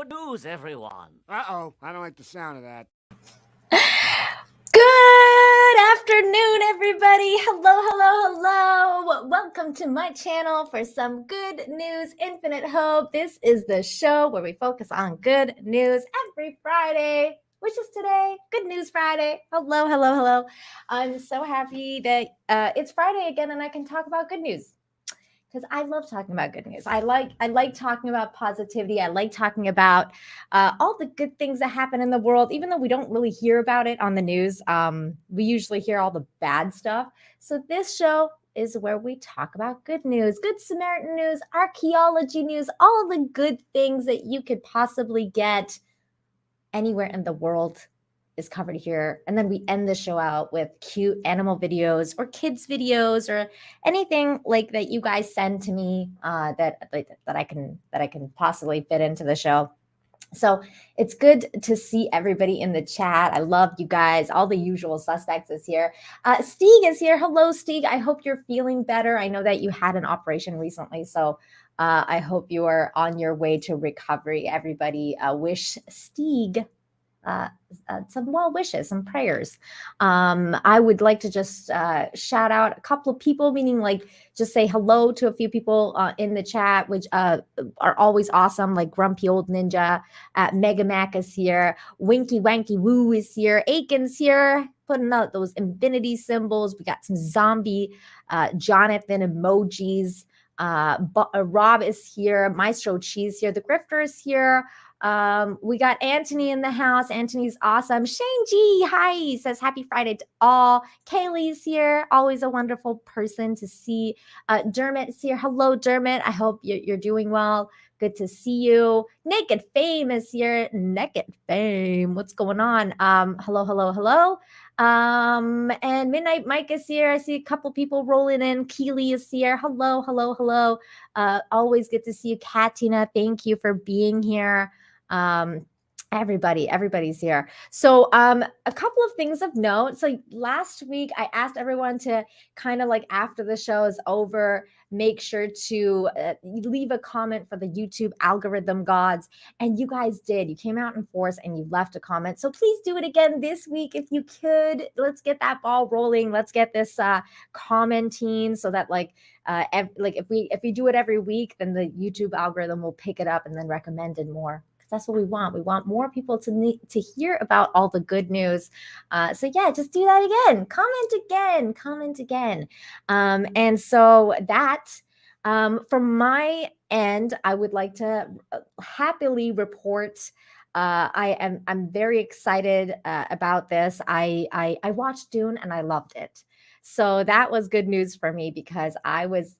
good news, everyone. Uh-oh, I don't like the sound of that. Good afternoon, everybody. Hello. Welcome to my channel for some good news, infinite hope. This is the show where we focus on good news every Friday, which is today. Good News Friday. Hello. I'm so happy that it's Friday again and I can talk about good news. Because I love talking about good news. I like talking about positivity. I like talking about all the good things that happen in the world, even though we don't really hear about it on the news. We usually hear all the bad stuff. So this show is where we talk about good news, good Samaritan news, archaeology news, all the good things that you could possibly get anywhere in the world is covered here. And then we end the show out with cute animal videos or kids videos or anything like that you guys send to me that I can possibly fit into the show. So it's good to see everybody in the chat. I love you guys. All the usual suspects is here. Stieg is here. Hello, Stieg. I hope you're feeling better. I know that you had an operation recently, so I hope you are on your way to recovery. Everybody wish Stieg some well wishes, some prayers. I would like to just shout out a couple of people, meaning like just say hello to a few people in the chat, which are always awesome, like Grumpy Old Ninja, Mega Mac is here, Winky Wanky Woo is here, Aiken's here, putting out those infinity symbols. We got some zombie Jonathan emojis. Rob is here, Maestro Cheese here, the Grifter is here. We got Anthony in the house. Anthony's awesome. Shane G, hi, he says happy Friday to all. Kaylee's here, always a wonderful person to see. Dermot's here. Hello, Dermot. I hope you're doing well. Good to see you. Naked Fame is here. Naked Fame, what's going on? Hello. And Midnight Mike is here. I see a couple people rolling in. Keely is here. Hello. Always good to see you. Katina, thank you for being here. Everybody's here. So a couple of things of note. So last week I asked everyone to kind of like after the show is over, make sure to leave a comment for the YouTube algorithm gods. And you guys did. You came out in force and you left a comment. So please do it again this week if you could. Let's get that ball rolling. Let's get this commenting so that if we do it every week, then the YouTube algorithm will pick it up and then recommend it more. That's what we want. We want more people to hear about all the good news. So yeah, just do that again. Comment again. And so that from my end, I would like to happily report. I'm very excited about this. I watched Dune and I loved it. So that was good news for me because I was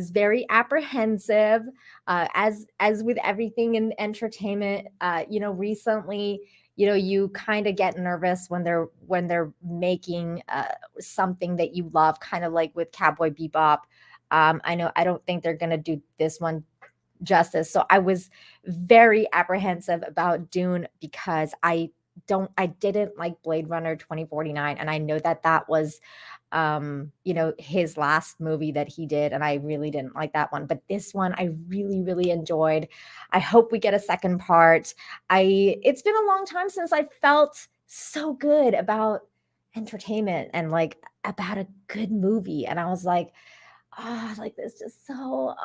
very apprehensive, as with everything in entertainment. Recently, you kind of get nervous when they're making something that you love, kind of like with Cowboy Bebop. I don't think they're gonna do this one justice. So I was very apprehensive about Dune because I didn't like Blade Runner 2049. And I know that was, his last movie that he did. And I really didn't like that one. But this one I really, really enjoyed. I hope we get a second part. It's been a long time since I felt so good about entertainment and like about a good movie. And I was like, this just so,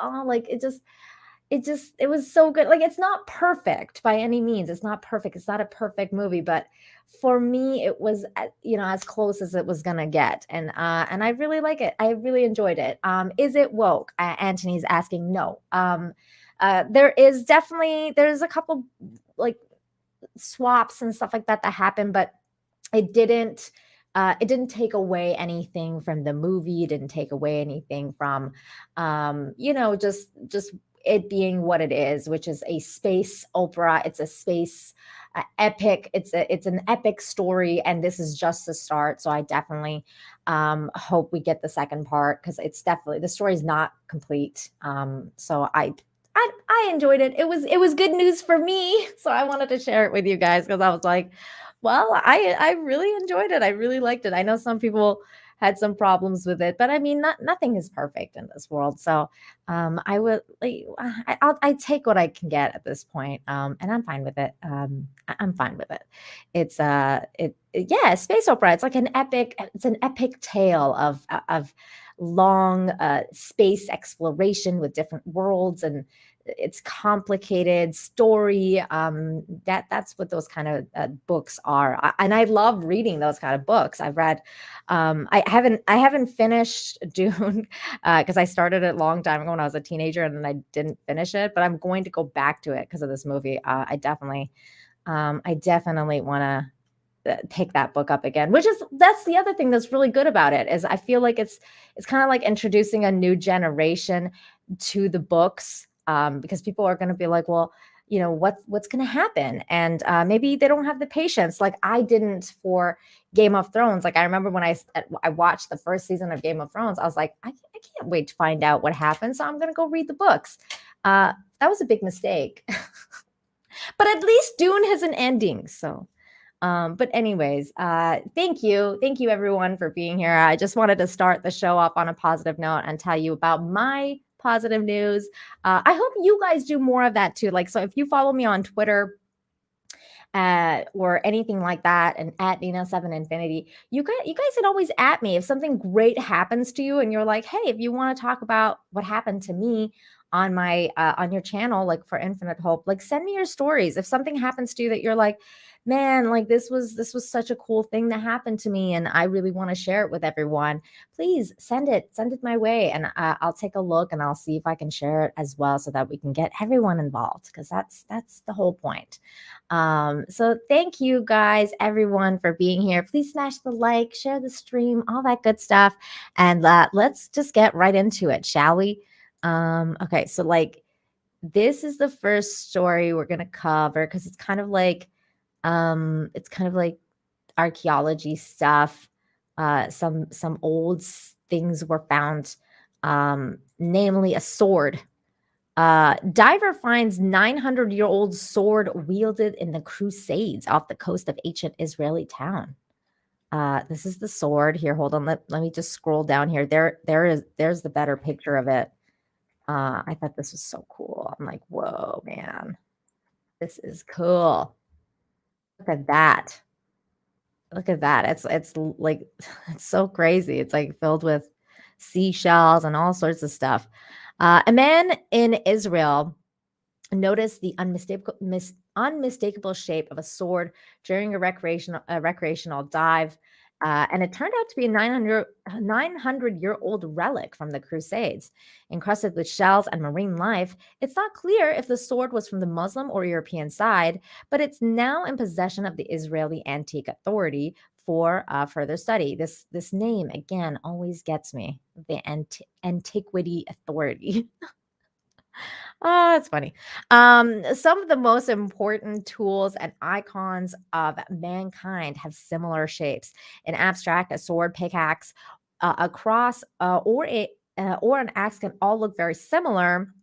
it was so good. Like, it's not perfect by any means. It's not perfect. It's not a perfect movie, but for me, it was, as close as it was going to get. And I really like it. I really enjoyed it. Is it woke? Anthony's asking. No. There's a couple like swaps and stuff like that happen, but it didn't take away anything from the movie. It didn't take away anything from, just it being what it is, which is a space opera. It's a space epic. It's an epic story, and this is just the start. So I definitely hope we get the second part because it's definitely, the story is not complete. So I enjoyed it. It was good news for me, so I wanted to share it with you guys because I was like, well, I really enjoyed it. I really liked it. I know some people had some problems with it. But I mean, nothing is perfect in this world. So I would like I take what I can get at this point, and I'm fine with it. I'm fine with it. It's yeah, space opera. It's like an epic. It's an epic tale of long space exploration with different worlds, and it's complicated story. That's what those kind of books are, and I love reading those kind of books. I've read. I haven't finished Dune because I started it a long time ago when I was a teenager, and then I didn't finish it. But I'm going to go back to it because of this movie. I definitely want to pick that book up again, that's the other thing that's really good about it is I feel like it's kind of like introducing a new generation to the books, because people are going to be like, well, what's going to happen, and maybe they don't have the patience like I didn't for Game of Thrones. Like I remember when I watched the first season of Game of Thrones, I was like, I can't wait to find out what happens, so I'm going to go read the books. That was a big mistake. But at least Dune has an ending, so but anyways, thank you everyone for being here. I just wanted to start the show off on a positive note and tell you about my positive news. I hope you guys do more of that too. Like, so if you follow me on Twitter or anything like that, and at Nina7Infinity, you guys can always at me if something great happens to you and you're like, hey, if you want to talk about what happened to me on my on your channel, like for Infinite Hope, like send me your stories. If something happens to you that you're like, man, like this was such a cool thing that happened to me and I really want to share it with everyone, please send it my way, and I'll take a look and I'll see if I can share it as well so that we can get everyone involved, because that's the whole point. So thank you guys, everyone, for being here. Please smash the like, share the stream, all that good stuff. And let's just get right into it, shall we? Okay, so like this is the first story we're gonna cover because it's kind of like archaeology stuff. Some old things were found, namely a sword. Diver finds 900-year-old sword wielded in the Crusades off the coast of ancient Israeli town. This is the sword here. Hold on, let me just scroll down here. There's the better picture of it. I thought this was so cool. I'm like, whoa, man, this is cool. Look at that. Look at that. It's like it's so crazy. It's like filled with seashells and all sorts of stuff. A man in Israel noticed the unmistakable shape of a sword during a recreational dive. And it turned out to be a 900-year-old relic from the Crusades. Encrusted with shells and marine life, it's not clear if the sword was from the Muslim or European side, but it's now in possession of the Israeli Antique Authority for further study. This name, again, always gets me, the Antiquity Authority. Oh, it's funny. Some of the most important tools and icons of mankind have similar shapes. In abstract, a sword, pickaxe, a cross, or an axe can all look very similar.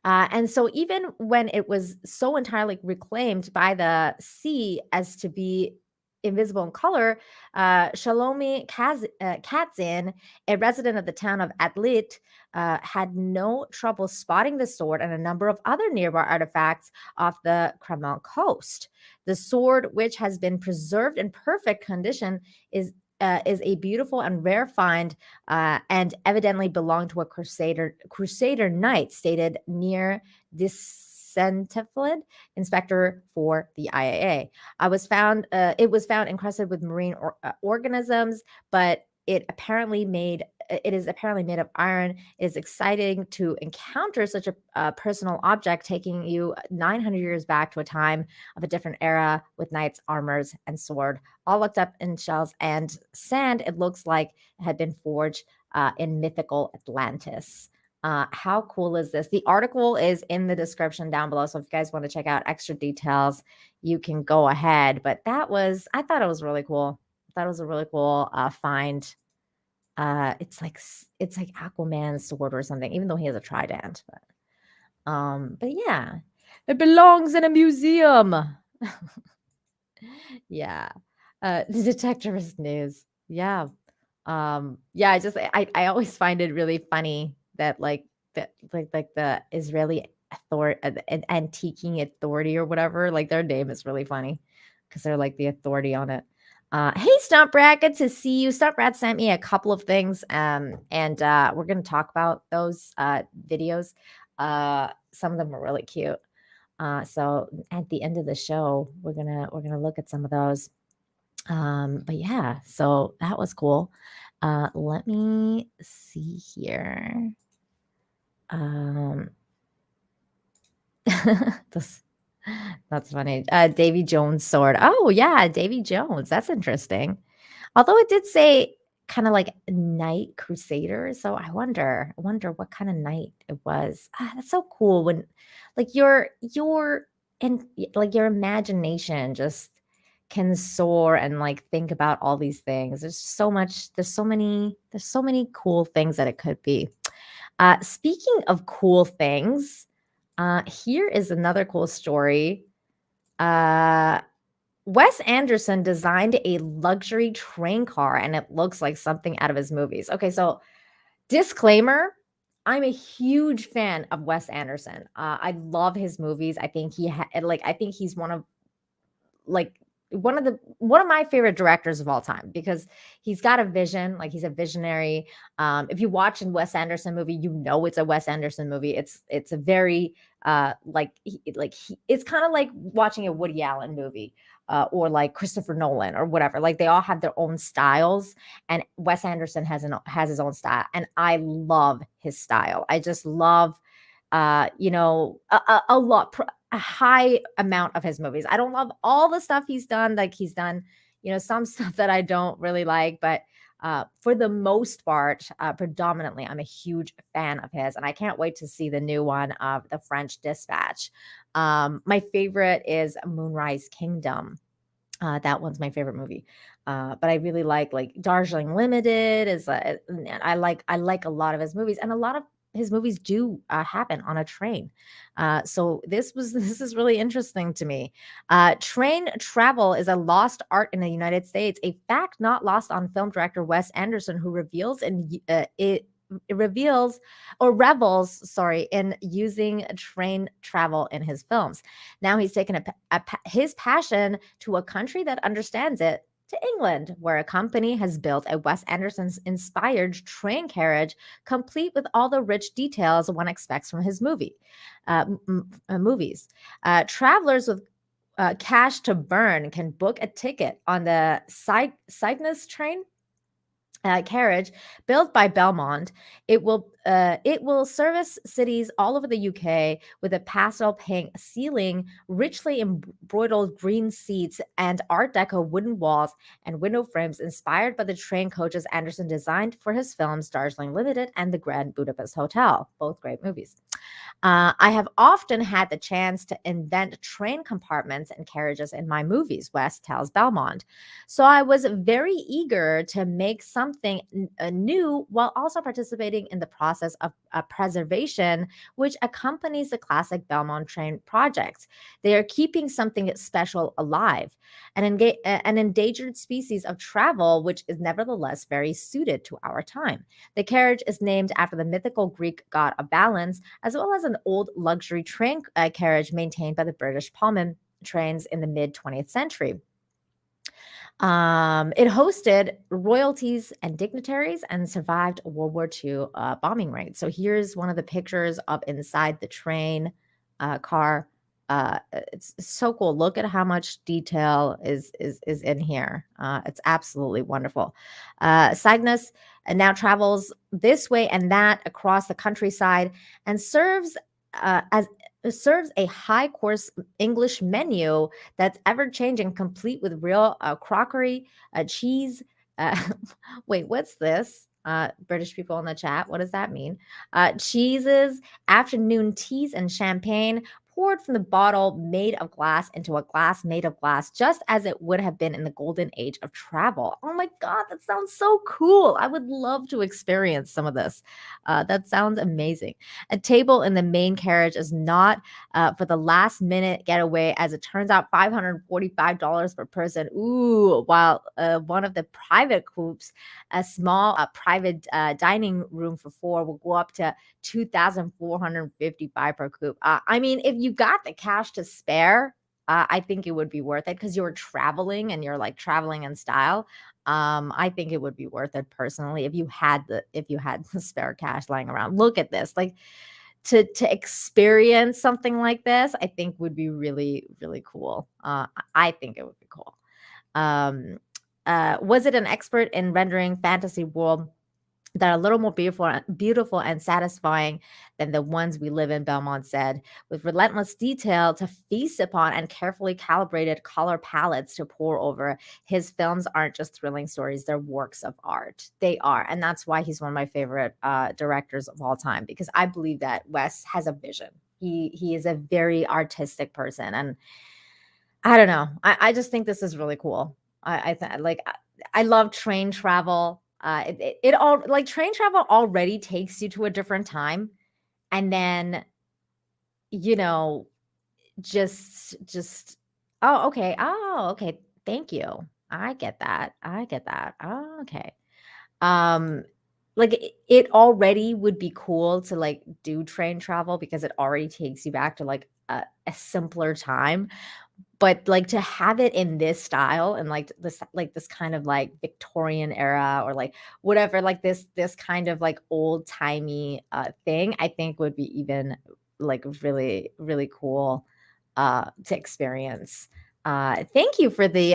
And so, even when it was so entirely reclaimed by the sea as to be invisible in color, Shalomi Katzin, a resident of the town of Atlit, had no trouble spotting the sword and a number of other nearby artifacts off the Kremlin coast. The sword, which has been preserved in perfect condition, is a beautiful and rare find, and evidently belonged to a crusader knight, stated near Dissentiflid, inspector for the IAA. It was found encrusted with marine organisms, but it is apparently made of iron. It is exciting to encounter such a personal object, taking you 900 years back to a time of a different era with knights, armors, and sword, all looked up in shells and sand. It looks like it had been forged in mythical Atlantis. How cool is this? The article is in the description down below, so if you guys want to check out extra details, you can go ahead. But I thought it was really cool. I thought it was a really cool find. It's like Aquaman's sword or something, even though he has a trident. But yeah, it belongs in a museum. Yeah. The detectorist news. Yeah. Yeah, I always find it really funny that like the Israeli antiquing authority or whatever, like their name is really funny because they're like the authority on it. Hey Stump Rat, good to see you. Stump Rat sent me a couple of things, and we're gonna talk about those videos. Some of them are really cute. So at the end of the show, we're gonna look at some of those. But yeah, so that was cool. Let me see here. Um, this, that's funny. Davy Jones sword. Oh yeah, Davy Jones. That's interesting. Although it did say kind of like knight crusader, so I wonder what kind of knight it was. That's so cool when like your and like your imagination just can soar and like think about all these things. There's so many cool things that it could be. Speaking of cool things, here is another cool story. Uh Wes Anderson designed a luxury train car and it looks like something out of his movies. Okay, so disclaimer, I'm a huge fan of Wes Anderson. I love his movies. I think he's like one of my favorite directors of all time because he's got a vision, like he's a visionary. If you watch a Wes Anderson movie, you know it's a Wes Anderson movie. It's a very it's kind of like watching a Woody Allen movie. Or like Christopher Nolan or whatever. Like they all have their own styles, and Wes Anderson has his own style, and I love his style. I just love a lot, a high amount of his movies. I don't love all the stuff he's done. Like he's done, some stuff that I don't really like, but for the most part, predominantly, I'm a huge fan of his, and I can't wait to see the new one of The French Dispatch. My favorite is Moonrise Kingdom. That one's my favorite movie. But I really like Darjeeling Limited is I like a lot of his movies, and a lot of his movies do happen on a train. So this is really interesting to me. Train travel is a lost art in the United States, a fact not lost on film director Wes Anderson, who it reveals or revels, sorry, in using train travel in his films. Now he's taken his passion to a country that understands it, to England, where a company has built a Wes Anderson's inspired train carriage, complete with all the rich details one expects from his movies. Travelers with cash to burn can book a ticket on the Cygnus train carriage built by Belmont. It will service cities all over the UK with a pastel pink ceiling, richly embroidered green seats, and Art Deco wooden walls and window frames inspired by the train coaches Anderson designed for his films Darjeeling Limited and The Grand Budapest Hotel. Both great movies. I have often had the chance to invent train compartments and carriages in my movies, West tells Belmont. So I was very eager to make something new while also participating in the process of preservation, which accompanies the classic Belmont train projects. They are keeping something special alive, an endangered species of travel, which is nevertheless very suited to our time. The carriage is named after the mythical Greek god of balance, as well as an old luxury train carriage maintained by the British Pullman trains in the mid 20th century. It hosted royalties and dignitaries and survived World War II bombing raids. So here's one of the pictures of inside the train car. It's so cool. Look at how much detail is in here. It's absolutely wonderful. Cygnus now travels this way and that across the countryside and serves a high course English menu that's ever changing, complete with real crockery, cheese. Uh, wait, what's this? British people in the chat, what does that mean? Cheeses, afternoon teas, and champagne poured from the bottle made of glass into a glass made of glass, just as it would have been in the golden age of travel. Oh my God, that sounds so cool. I would love to experience some of this. That sounds amazing. A table in the main carriage is not for the last minute getaway, as it turns out, $545 per person. Ooh, while one of the private coupes, a small private dining room for four, will go up to $2,455 per coupe. I mean, if you got the cash to spare, I think it would be worth it because you're traveling and you're like traveling in style. I think it would be worth it personally if you had the spare cash lying around. Look at this, like to experience something like this, I think would be really, really cool. I think it would be cool. Was it an expert in rendering fantasy world that are a little more beautiful and satisfying than the ones we live in, Belmont said, with relentless detail to feast upon and carefully calibrated color palettes to pour over. His films aren't just thrilling stories, they're works of art. They are. And that's why he's one of my favorite directors of all time, because I believe that Wes has a vision. He is a very artistic person. And I don't know. I just think this is really cool. I love train travel. It all, like, train travel already takes you to a different time, and then you know just oh okay, thank you. I get that. Oh, okay. Um, like it already would be cool to like do train travel because it already takes you back to like a simpler time, but like to have it in this style and like this kind of like Victorian era or like whatever, like this kind of like old timey thing, I think would be even like really, really cool to experience. Thank you for the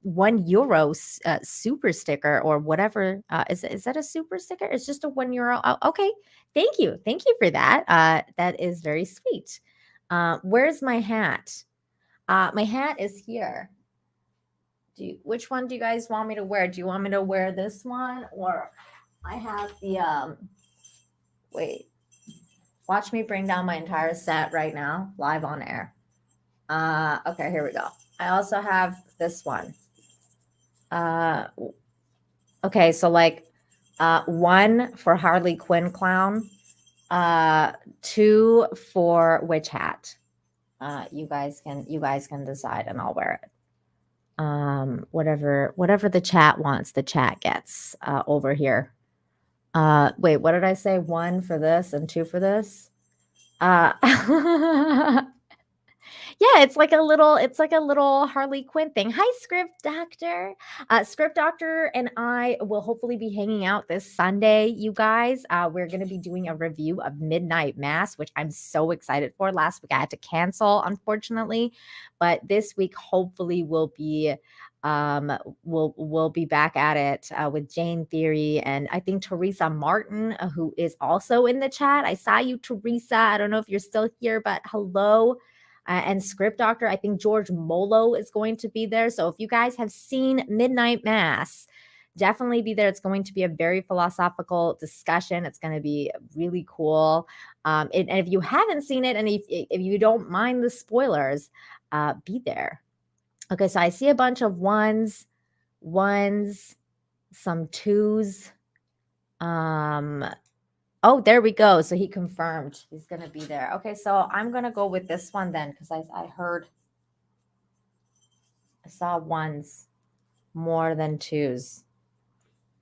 €1 super sticker or whatever. Is that a super sticker? It's just a €1. Oh, okay. Thank you for that. That is very sweet. Where's my hat? My hat is here. Which one do you guys want me to wear? Do you want me to wear this one, or I have the wait. Watch me bring down my entire set right now, live on air. Okay, here we go. I also have this one. Okay, so like one for Harley Quinn clown, two for witch hat. You guys can decide, and I'll wear it. Whatever the chat wants, the chat gets over here. Wait, what did I say? One for this and two for this. Yeah, it's like a little Harley Quinn thing. Hi, Script Doctor. Script Doctor and I will hopefully be hanging out this Sunday, you guys. We're going to be doing a review of Midnight Mass, which I'm so excited for. Last week I had to cancel, unfortunately, but this week hopefully we'll be back at it with Jane Theory and I think Teresa Martin, who is also in the chat. I saw you, Teresa. I don't know if you're still here, but hello. And Script Doctor, I think George Molo is going to be there. So if you guys have seen Midnight Mass, definitely be there. It's going to be a very philosophical discussion. It's going to be really cool. And if you haven't seen it, and if you don't mind the spoilers, be there. Okay, so I see a bunch of ones, some twos. Oh, there we go. So he confirmed he's going to be there. Okay, so I'm going to go with this one then because I saw ones more than twos.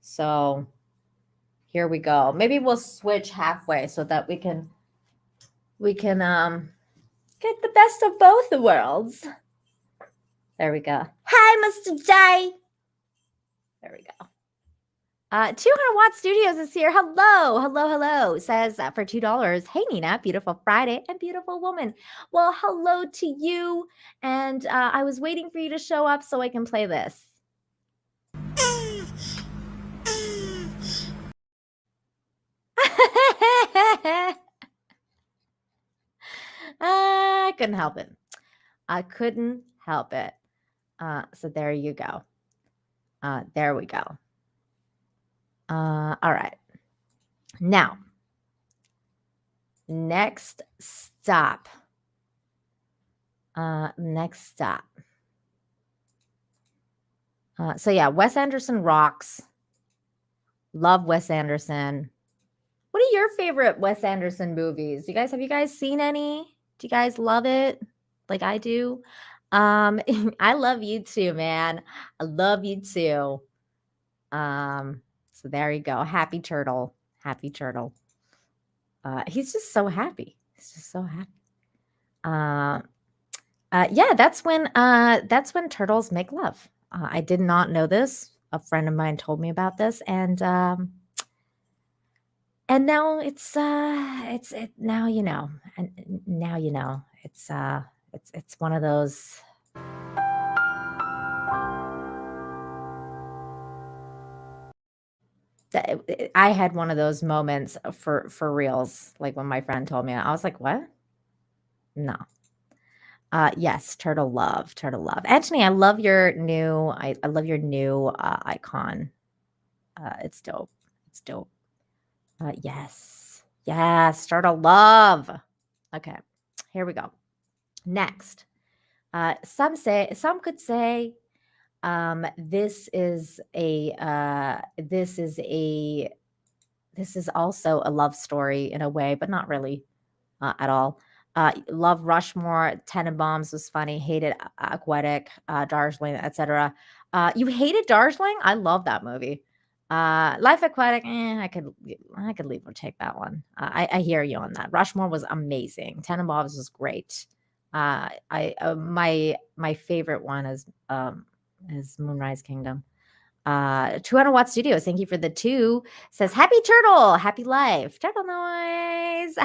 So here we go. Maybe we'll switch halfway so that we can get the best of both the worlds. There we go. Hi, Mr. J. There we go. 200 Watt Studios is here. Hello. Says for $2. Hey, Nina, beautiful Friday and beautiful woman. Well, hello to you. And I was waiting for you to show up so I can play this. I couldn't help it. So there you go. There we go. All right. Now, next stop. Next up. So yeah, Wes Anderson rocks. Love Wes Anderson. What are your favorite Wes Anderson movies? Have you guys seen any? Do you guys love it like I do? I love you too, man. I love you too. So there you go. Happy turtle. Happy turtle. He's just so happy. He's just so happy. Yeah, that's when turtles make love. I did not know this. A friend of mine told me about this, and now now you know, and now you know. It's one of those. I had one of those moments for reals, like when my friend told me. I was like, "What? No." Yes, turtle love, turtle love. Anthony, I love your new. I love your new icon. It's dope. It's dope. Yes, yes, turtle love. Okay, here we go. Next, some could say this is also a love story in a way, but not really at all. Love Rushmore, Tenenbaums was funny. Hated Aquatic, Darjeeling, etc. You hated Darjeeling? I love that movie. Life Aquatic, I could leave or take that one. I hear you on that. Rushmore was amazing. Tenenbaums was great. My favorite one is Moonrise Kingdom. 200 Watt Studios, thank you for the 2. Says happy turtle, happy life. Turtle noise.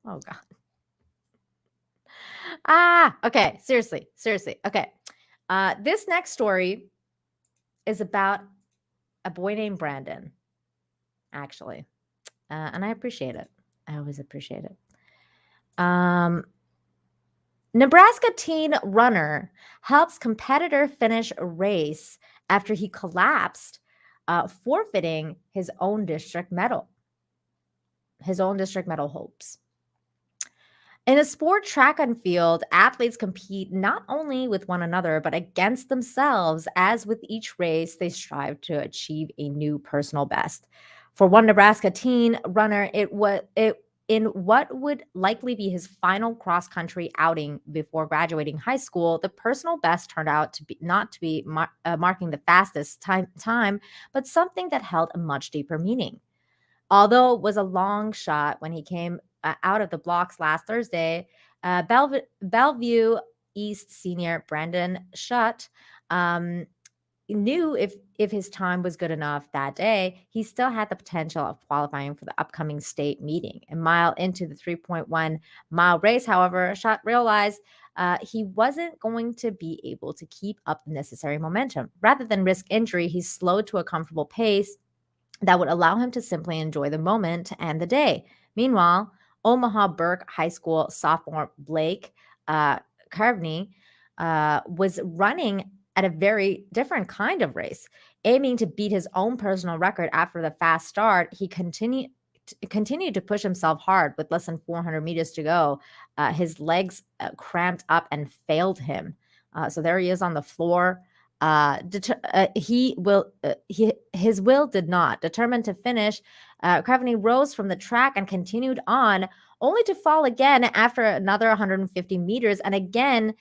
Oh god. Okay, seriously. Okay. This next story is about a boy named Brandon, actually. And I appreciate it. I always appreciate it. Nebraska teen runner helps competitor finish a race after he collapsed, forfeiting his own district medal hopes. In a sport track and field, athletes compete not only with one another, but against themselves, as with each race, they strive to achieve a new personal best. For one Nebraska teen runner, in what would likely be his final cross-country outing before graduating high school, the personal best turned out to be not to be marking the fastest time, but something that held a much deeper meaning. Although it was a long shot when he came out of the blocks last Thursday, Bellevue East senior Brandon Schutt knew if his time was good enough that day, he still had the potential of qualifying for the upcoming state meeting. A mile into the 3.1 mile race, however, Schutt realized he wasn't going to be able to keep up the necessary momentum. Rather than risk injury, he slowed to a comfortable pace that would allow him to simply enjoy the moment and the day. Meanwhile, Omaha Burke High School sophomore Blake Carvney was running at a very different kind of race. Aiming to beat his own personal record after the fast start, he continued to push himself hard with less than 400 meters to go. His legs cramped up and failed him. So there he is on the floor. His will did not. Determined to finish, Creveny rose from the track and continued on, only to fall again after another 150 meters. And again,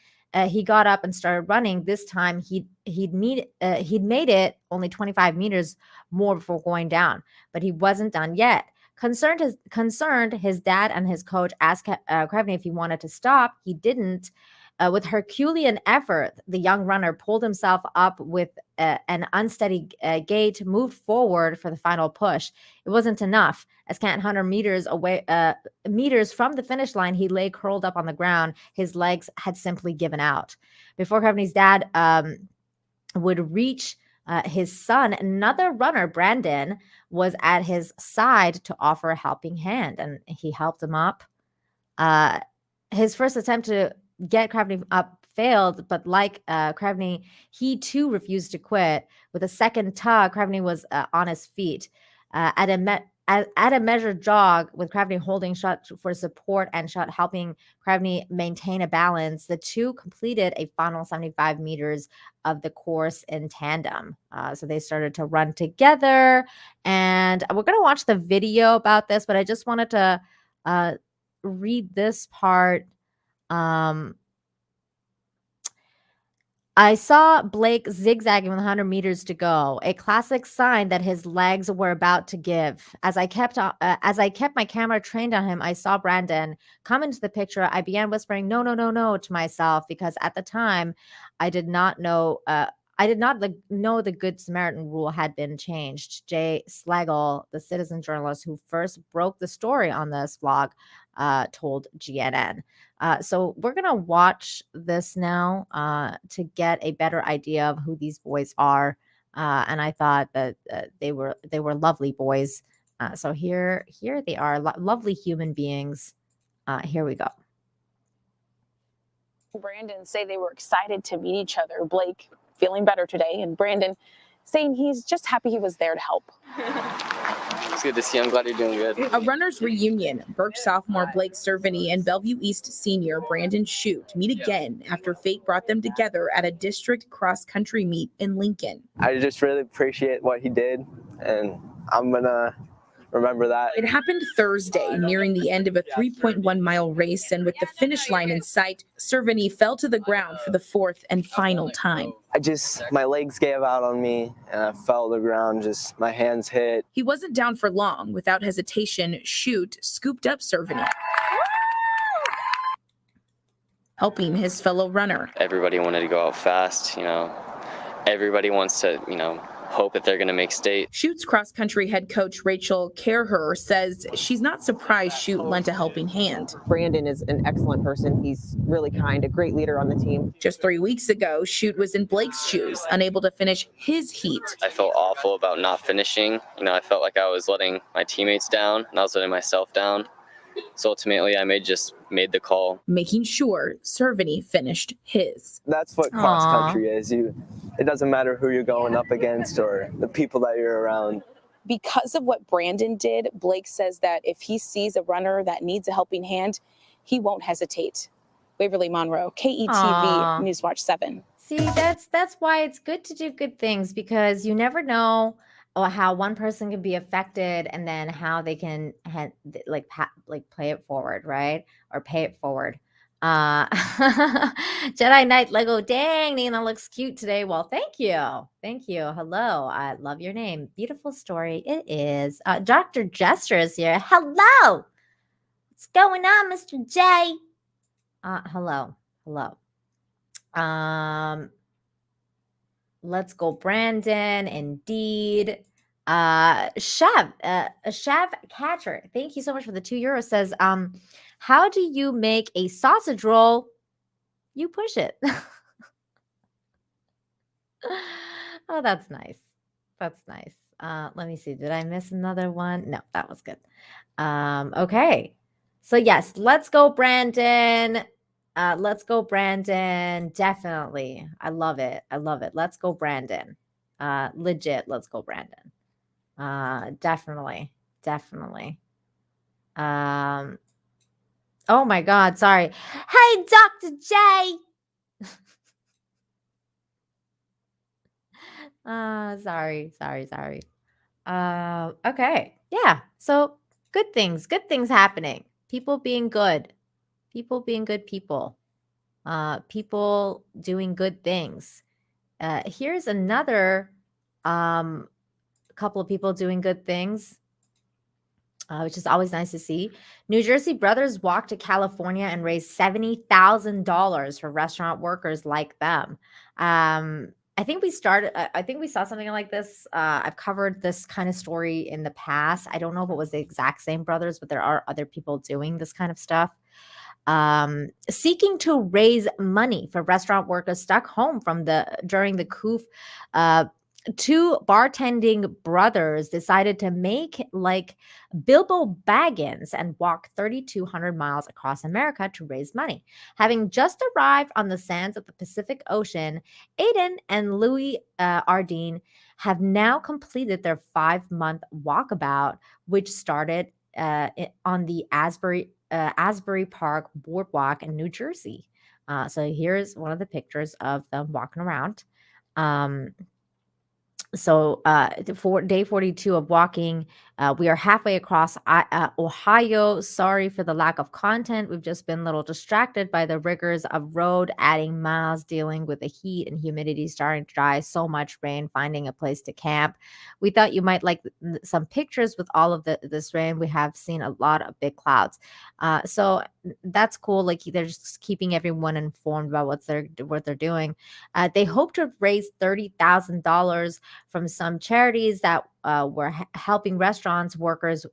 he got up and started running. This time, he'd made it only 25 meters more before going down, but he wasn't done yet. Concerned, his dad and his coach asked Creveny if he wanted to stop. He didn't. With Herculean effort, the young runner pulled himself up with an unsteady gait, moved forward for the final push. It wasn't enough. As scant 100 meters from the finish line, he lay curled up on the ground. His legs had simply given out. Before Crevny's dad would reach his son, another runner, Brandon, was at his side to offer a helping hand, and he helped him up. His first attempt to get Creveny up failed, but like Creveny, he too refused to quit. With a second tug, Creveny was on his feet. At at a measured jog with Kravny holding shot for support and shot helping Kravny maintain a balance, the two completed a final 75 meters of the course in tandem. So they started to run together, and we're going to watch the video about this, but I just wanted to read this part. I saw Blake zigzagging with 100 meters to go, a classic sign that his legs were about to give. As I kept my camera trained on him, I saw Brandon come into the picture. I began whispering, "No, no, no, no," to myself because at the time, I did not know. Know the Good Samaritan rule had been changed. Jay Slagle, the citizen journalist who first broke the story on this blog, told GNN. So we're gonna watch this now to get a better idea of who these boys are, and I thought that they were lovely boys. So here they are, lovely human beings. Here we go. Brandon say they were excited to meet each other. Blake feeling better today, and Brandon saying he's just happy he was there to help. It's good to see you. I'm glad you're doing good. A runner's reunion. Burke sophomore Blake Cerveny and Bellevue East senior Brandon Shute meet again after fate brought them together at a district cross-country meet in Lincoln. I just really appreciate what he did, and I'm going to remember that. It happened Thursday, nearing the end of a 3.1-mile race, and with the finish line in sight, Cerveny fell to the ground for the fourth and final time. My legs gave out on me, and I fell to the ground, just my hands hit. He wasn't down for long. Without hesitation, Shute scooped up Cerveny, helping his fellow runner. Everybody wanted to go out fast, Everybody wants to, hope that they're going to make state. Shute's cross-country head coach Rachel Kerher says she's not surprised Shute lent a helping hand. Brandon is an excellent person. He's really kind, a great leader on the team. Just 3 weeks ago, Shute was in Blake's shoes, unable to finish his heat. I felt awful about not finishing. I felt like I was letting my teammates down, and I was letting myself down. So ultimately, I made the call. Making sure Cerveny finished his. That's what cross-country is. It doesn't matter who you're going up against or the people that you're around. Because of what Brandon did, Blake says that if he sees a runner that needs a helping hand, he won't hesitate. Waverly Monroe, KETV, Newswatch 7. See, that's why it's good to do good things, because you never know how one person can be affected and then how they can play it forward, right? Or pay it forward. Jedi Knight Lego, dang, Nina looks cute today. Well, thank you. Hello, I love your name. Beautiful story it is. Dr. Jester is here. Hello, what's going on, Mr. J? Hello. Let's go, Brandon. Indeed. Shav Catcher, thank you so much for the €2 says, how do you make a sausage roll? You push it. Oh, that's nice. Let me see. Did I miss another one? No, that was good. Okay. So yes, let's go, Brandon. Definitely. I love it. Let's go, Brandon. Legit. Let's go, Brandon. Definitely. Oh my God. Sorry. Hey, Dr. J. Sorry. Okay. Yeah. So good things happening. People being good. People doing good things. Here's another couple of people doing good things, which is always nice to see. New Jersey brothers walked to California and raised $70,000 for restaurant workers like them. I think we saw something like this. I've covered this kind of story in the past. I don't know if it was the exact same brothers, but there are other people doing this kind of stuff. Seeking to raise money for restaurant workers stuck home during the coup two bartending brothers decided to make like Bilbo Baggins and walk 3,200 miles across America to raise money. Having just arrived on the sands of the Pacific Ocean, Aiden and Louis Ardeen have now completed their 5-month walkabout, which started on the Asbury Park Boardwalk in New Jersey. So here's one of the pictures of them walking around. So for day 42 of walking, we are halfway across Ohio. Sorry for the lack of content. We've just been a little distracted by the rigors of road, adding miles, dealing with the heat and humidity starting to dry, so much rain, finding a place to camp. We thought you might like some pictures with all of this rain. We have seen a lot of big clouds. So that's cool. Like they're just keeping everyone informed about what they're doing. They hope to raise $30,000 from some charities that were helping restaurants workers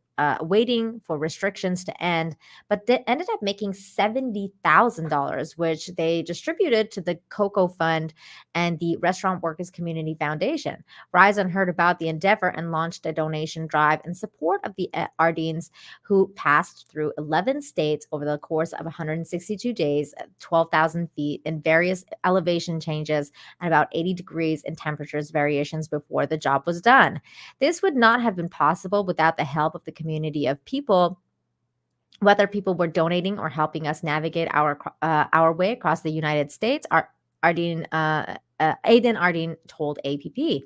waiting for restrictions to end, but they ended up making $70,000, which they distributed to the Cocoa Fund and the Restaurant Workers Community Foundation. Verizon heard about the endeavor and launched a donation drive in support of the Ardeens, who passed through 11 states over the course of 162 days, 12,000 feet in various elevation changes, and about 80 degrees in temperatures variations before the job was done. This would not have been possible without the help of the community of people, whether people were donating or helping us navigate our way across the United States. Aiden Ardeen told APP.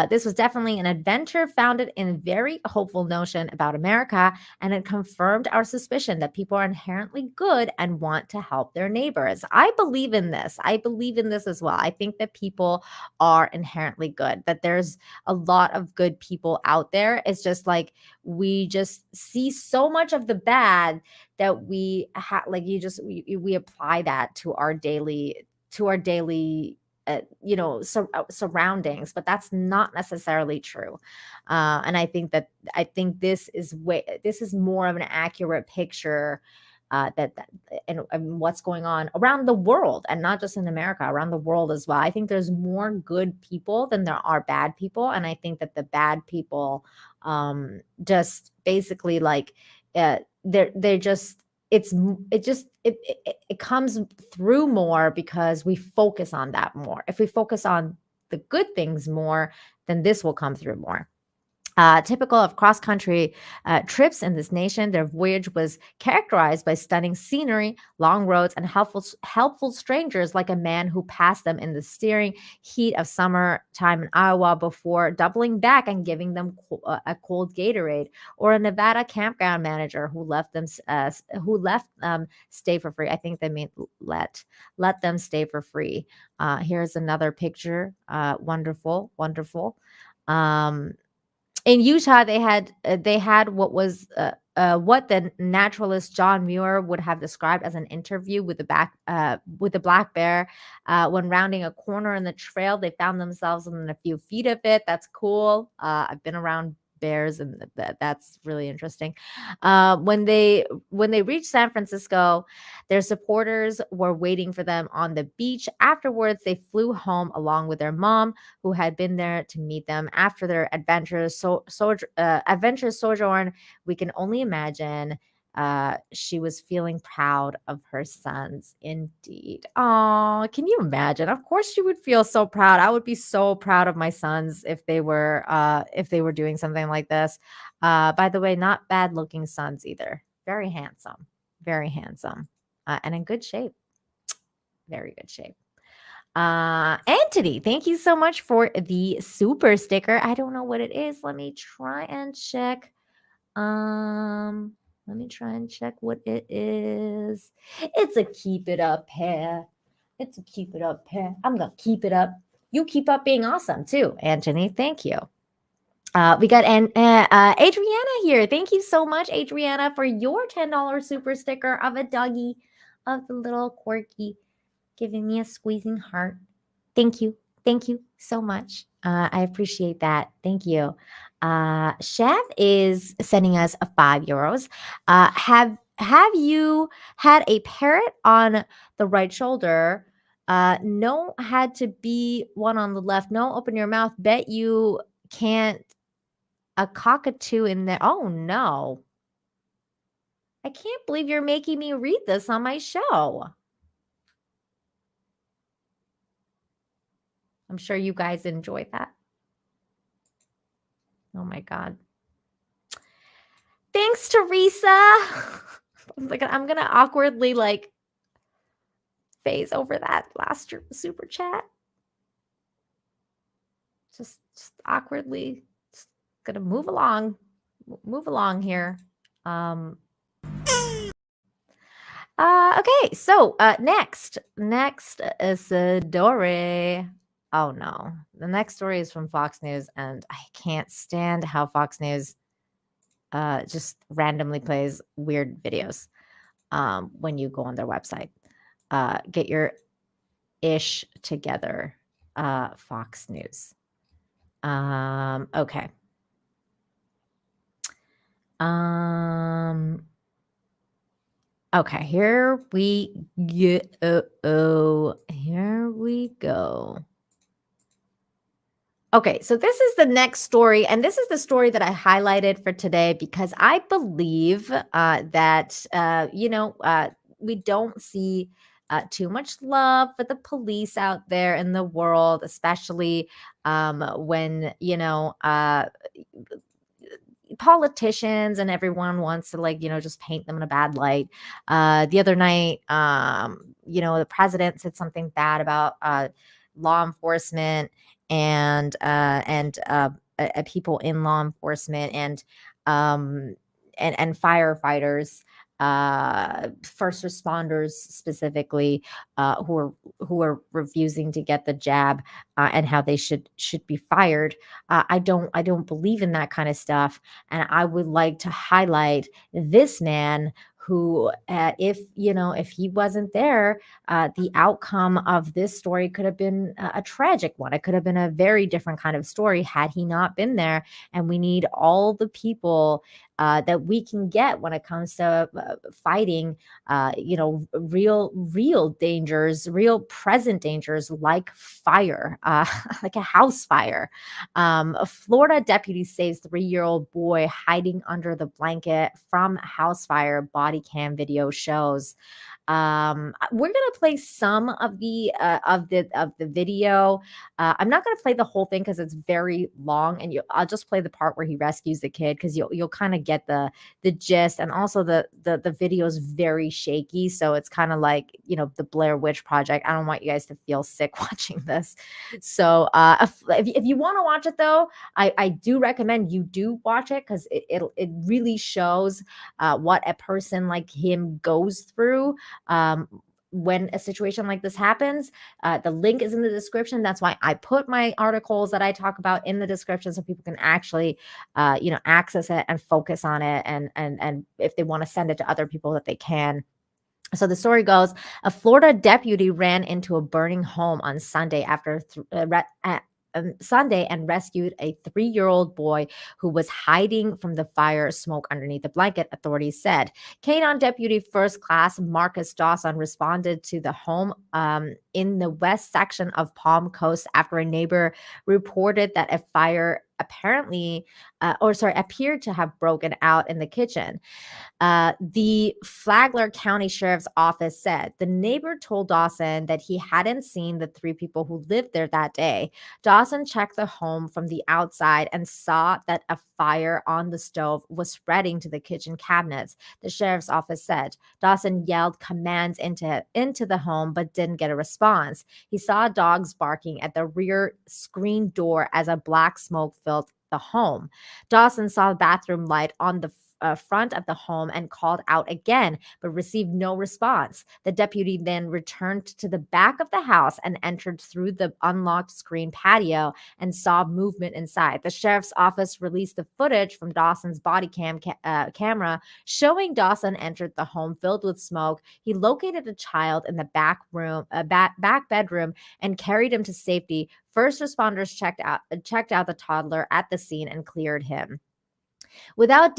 This was definitely an adventure founded in a very hopeful notion about America, and it confirmed our suspicion that people are inherently good and want to help their neighbors. I believe in this. I believe in this as well. I think that people are inherently good, that there's a lot of good people out there. It's just like we just see so much of the bad that we we apply that to our daily surroundings, but that's not necessarily true. And I think this is more of an accurate picture and what's going on around the world, and not just in America, around the world as well. I think there's more good people than there are bad people, and I think that the bad people just basically like they're just it comes through more because we focus on that more. If we focus on the good things more, then this will come through more. Typical of cross-country trips in this nation, their voyage was characterized by stunning scenery, long roads, and helpful strangers, like a man who passed them in the steering heat of summertime in Iowa before doubling back and giving them a cold Gatorade, or a Nevada campground manager who left them stay for free. I think they mean let them stay for free. Here's another picture. Wonderful. In Utah, they had what the naturalist John Muir would have described as an interview with the black bear. When rounding a corner in the trail, they found themselves within a few feet of it. That's cool. I've been around bears, and that's really interesting. When they reached San Francisco, their supporters were waiting for them on the beach. Afterwards, they flew home along with their mom, who had been there to meet them after their adventurous sojourn. We can only imagine she was feeling proud of her sons. Indeed. Oh, can you imagine? Of course she would feel so proud. I would be so proud of my sons if they were doing something like this. By the way, not bad looking sons either. Very handsome. And in good shape. Very good shape. Anthony, thank you so much for the super sticker. I don't know what it is. Let me try and check. What it is. It's a keep it up pair. I'm gonna keep it up. You keep up being awesome too, Anthony. Thank you. We got Adriana here. Thank you so much, Adriana, for your $10 super sticker of a doggy, of the little quirky, giving me a squeezing heart. Thank you so much. I appreciate that. Thank you. Chef is sending us a €5. Have you had a parrot on the right shoulder No had to be one on the left. No, open your mouth. Bet you can't. A cockatoo in there. Oh no. I can't believe you're making me read this on my show. I'm sure you guys enjoy that. Oh my God. Thanks, Teresa. I'm gonna awkwardly like phase over that last super chat. Just awkwardly. Just gonna move along here. Okay, so next is a story. Oh no, the next story is from Fox News, and I can't stand how Fox News just randomly plays weird videos when you go on their website. Get your ish together, Fox News. Okay. Okay, here we go. Here we go. Okay, so this is the next story, and this is the story that I highlighted for today because I believe that we don't see too much love for the police out there in the world, especially when politicians and everyone wants to just paint them in a bad light. The other night, the president said something bad about law enforcement and people in law enforcement and firefighters, first responders specifically, who are refusing to get the jab, and how they should be fired. I don't believe in that kind of stuff, and I would like to highlight this man who, if he wasn't there, the outcome of this story could have been a tragic one. It could have been a very different kind of story had he not been there. And we need all the people that we can get when it comes to fighting, real dangers, real present dangers like fire, like a house fire. A Florida deputy saves 3-year-old boy hiding under the blanket from house fire, body cam video shows. We're gonna play some of the video. I'm not gonna play the whole thing because it's very long, and I'll just play the part where he rescues the kid because you'll kind of get the gist, and also the video is very shaky, so it's kind of like the Blair Witch Project. I don't want you guys to feel sick watching this. So if you want to watch it though, I do recommend you do watch it because it really shows what a person like him goes through when a situation like this happens. The link is in the description. That's why I put my articles that I talk about in the description so people can actually, access it and focus on it. And if they want to send it to other people, that they can. So the story goes, a Florida deputy ran into a burning home on Sunday Sunday and rescued a 3-year-old boy who was hiding from the fire smoke underneath the blanket, authorities said. K-9 Deputy First Class Marcus Dawson responded to the home in the west section of Palm Coast after a neighbor reported that a fire appeared to have broken out in the kitchen. The Flagler County Sheriff's Office said the neighbor told Dawson that he hadn't seen the 3 people who lived there that day. Dawson checked the home from the outside and saw that a fire on the stove was spreading to the kitchen cabinets, the sheriff's office said. Dawson yelled commands into the home but didn't get a response. He saw dogs barking at the rear screen door as a black smoke filled the home. Dawson saw a bathroom light on the front of the home and called out again, but received no response. The deputy then returned to the back of the house and entered through the unlocked screen patio and saw movement inside. The sheriff's office released the footage from Dawson's body camera showing Dawson entered the home filled with smoke. He located a child in the back bedroom and carried him to safety. First responders checked out the toddler at the scene and cleared him. Without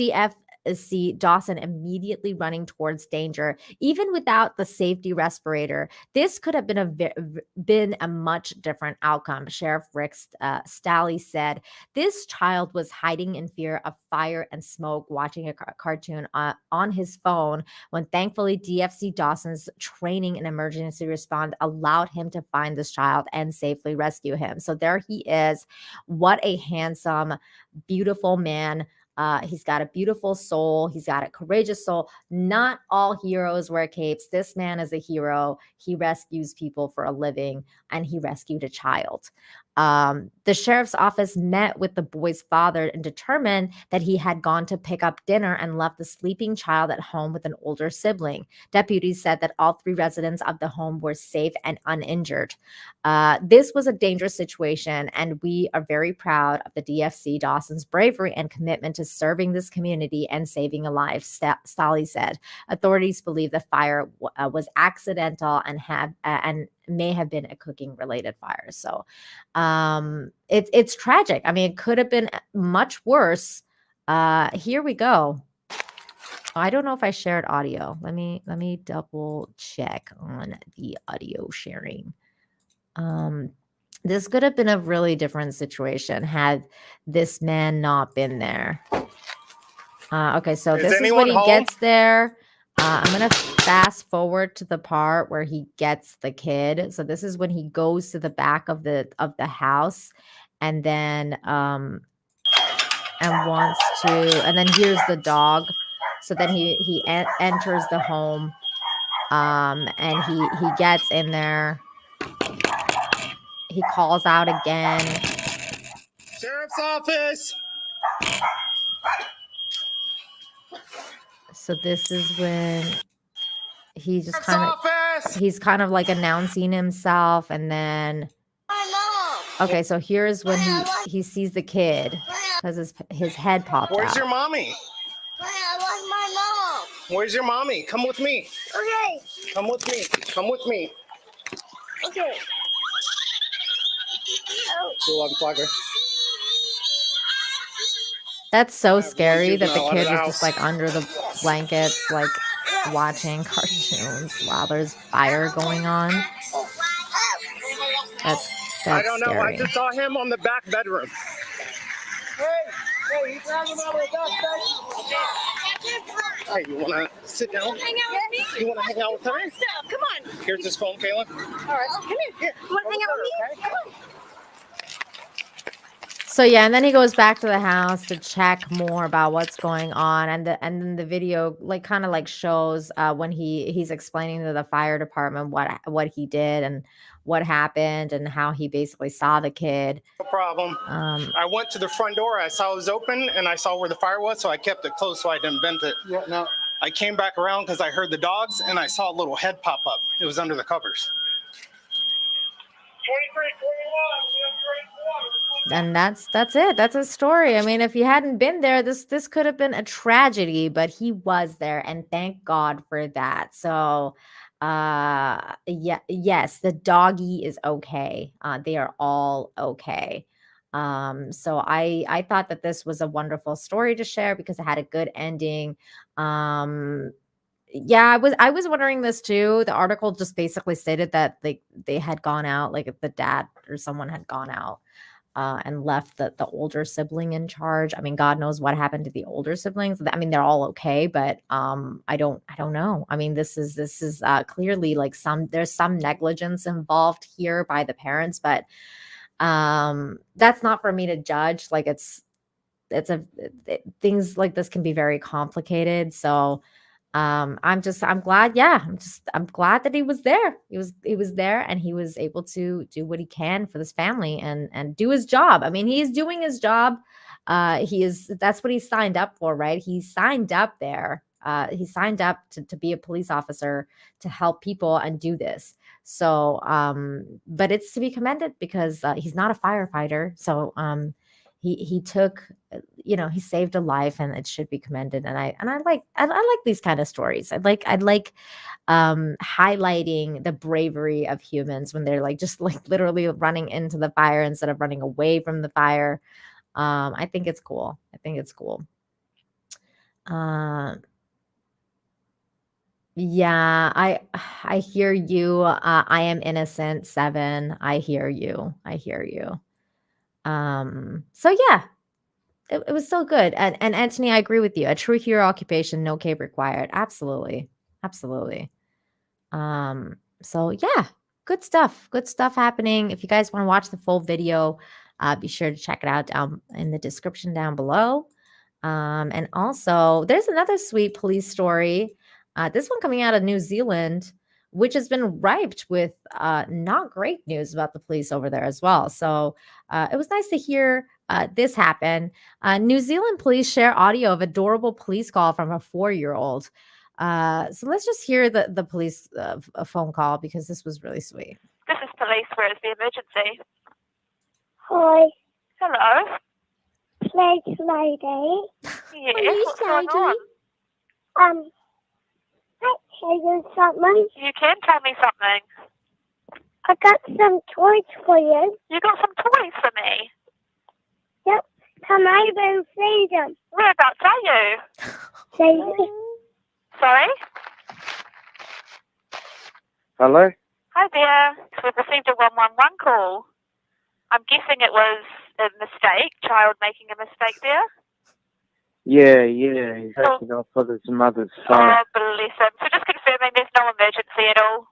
see Dawson immediately running towards danger, even without the safety respirator. This could have been a much different outcome. Sheriff Rick Stalley said this child was hiding in fear of fire and smoke, watching a cartoon on his phone, when thankfully DFC Dawson's training in emergency response allowed him to find this child and safely rescue him. So there he is. What a handsome, beautiful man. He's got a beautiful soul. He's got a courageous soul. Not all heroes wear capes. This man is a hero. He rescues people for a living, and he rescued a child. The sheriff's office met with the boy's father and determined that he had gone to pick up dinner and left the sleeping child at home with an older sibling. Deputies said that all 3 residents of the home were safe and uninjured. This was a dangerous situation, and we are very proud of the DFC Dawson's bravery and commitment to serving this community and saving a life, Stalley said. Authorities believe the fire was accidental and may have been a cooking related fire. So it's tragic. I mean, it could have been much worse. Here we go. I don't know if I shared audio. Let me double check on the audio sharing. This could have been a really different situation had this man not been there. Okay, so this is when he gets there. I'm going to fast forward to the part where he gets the kid. So this is when he goes to the back of the house, and then and then here's the dog. So then he enters the home, and he gets in there. He calls out again. Sheriff's office. So this is when he just he's kind of like announcing himself, and then okay, so here's when he sees the kid because his head popped out. Where's your mommy? I lost my mom. Where's your mommy? Come with me. Okay. Come with me. Come with me. Okay. Cool, unplugger. That's so scary that the kid was just like under the blankets, like watching cartoons while there's fire going on. That's I don't know. scary. I just saw him on the back bedroom. Hey, he's hanging out with us. Hey, you want to sit down? Hang out with me? You want to hang out with her? Stop. Come on. Here's his phone, Kayla. All right. Come here. You want to hang out with me? Come on. So yeah, and then he goes back to the house to check more about what's going on, and then the video like kind of like shows when he's explaining to the fire department what he did and what happened and how he basically saw the kid. No problem. I went to the front door. I saw it was open, and I saw where the fire was, so I kept it closed so I didn't vent it. Yeah, no. I came back around because I heard the dogs, and I saw a little head pop up. It was under the covers. 2321. And that's it. That's a story. I mean, if he hadn't been there, this could have been a tragedy, but he was there, and thank God for that. So yes, the doggy is okay. They are all okay. So I thought that this was a wonderful story to share because it had a good ending. Yeah, I was wondering this too. The article just basically stated that they had gone out, like the dad or someone had gone out and left the older sibling in charge. I mean, God knows what happened to the older siblings. I mean, they're all okay, but I don't know. I mean, this is clearly like there's some negligence involved here by the parents, but that's not for me to judge. Like things like this can be very complicated. So I'm glad. Yeah, I'm glad that he was there. He was there, and he was able to do what he can for this family and do his job. I mean, he's doing his job. That's what he signed up for, right? He signed up there. He signed up to be a police officer to help people and do this. So, but it's to be commended because he's not a firefighter. So, he took, he saved a life, and it should be commended. And I like these kind of stories. I like highlighting the bravery of humans when they're like just like literally running into the fire instead of running away from the fire. I think it's cool. Uh, yeah, I hear you. I am innocent, 7. I hear you. I hear you. So yeah, it was so good. And Anthony, I agree with you. A true hero occupation, no cape required. Absolutely. Absolutely. So yeah, good stuff. Good stuff happening. If you guys want to watch the full video, be sure to check it out down in the description down below. And also, there's another sweet police story. This one coming out of New Zealand, which has been ripe with not great news about the police over there as well. So it was nice to hear this happen. New Zealand police share audio of adorable police call from a 4-year-old. So let's just hear the police a phone call because this was really sweet. This is police. Where is the emergency? Hi, Hello. Snake Lady. Yes. What's going on? Can I tell you something? You can tell me something. I got some toys for you. You got some toys for me. Yep. Come over and see them. Whereabouts are you? See? Sorry. Hello? Hi there. We've received a 111 call. I'm guessing it was a mistake. Child making a mistake there. Yeah, he's acting off with his mother's phone. Oh, bless him. So just confirming there's no emergency at all.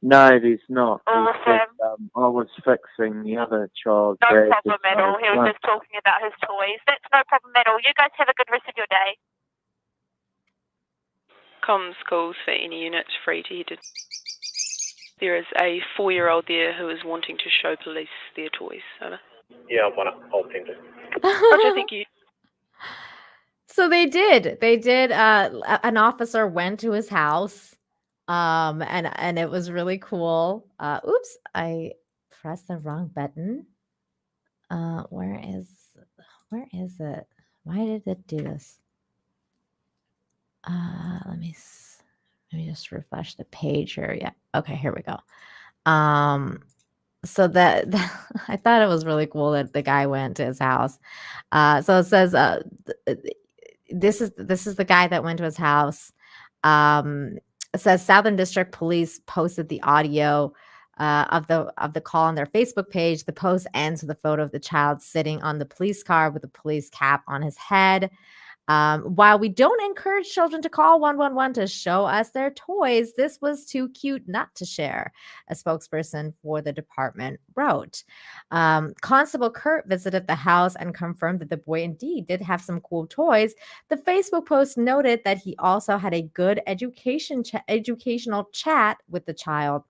No, there's not. Awesome. I was fixing the other child. No problem at all. He was just talking about his toys. That's no problem at all. You guys have a good rest of your day. Comms calls for any units free to head. There is a 4-year-old there who is wanting to show police their toys. Over. Yeah, I want to. I'll send it. Roger, thank you. So they did. They did. An officer went to his house, and it was really cool. Oops, I pressed the wrong button. Where is it? Why did it do this? Let me just refresh the page here. Yeah. Okay, here we go. So that I thought it was really cool that the guy went to his house. So it says this is the guy that went to his house. It says Southern District Police posted the audio of the call on their Facebook page. The post ends with a photo of the child sitting on the police car with a police cap on his head. While we don't encourage children to call 111 to show us their toys, this was too cute not to share, a spokesperson for the department wrote. Constable Kurt visited the house and confirmed that the boy indeed did have some cool toys. The Facebook post noted that he also had a good educational chat with the child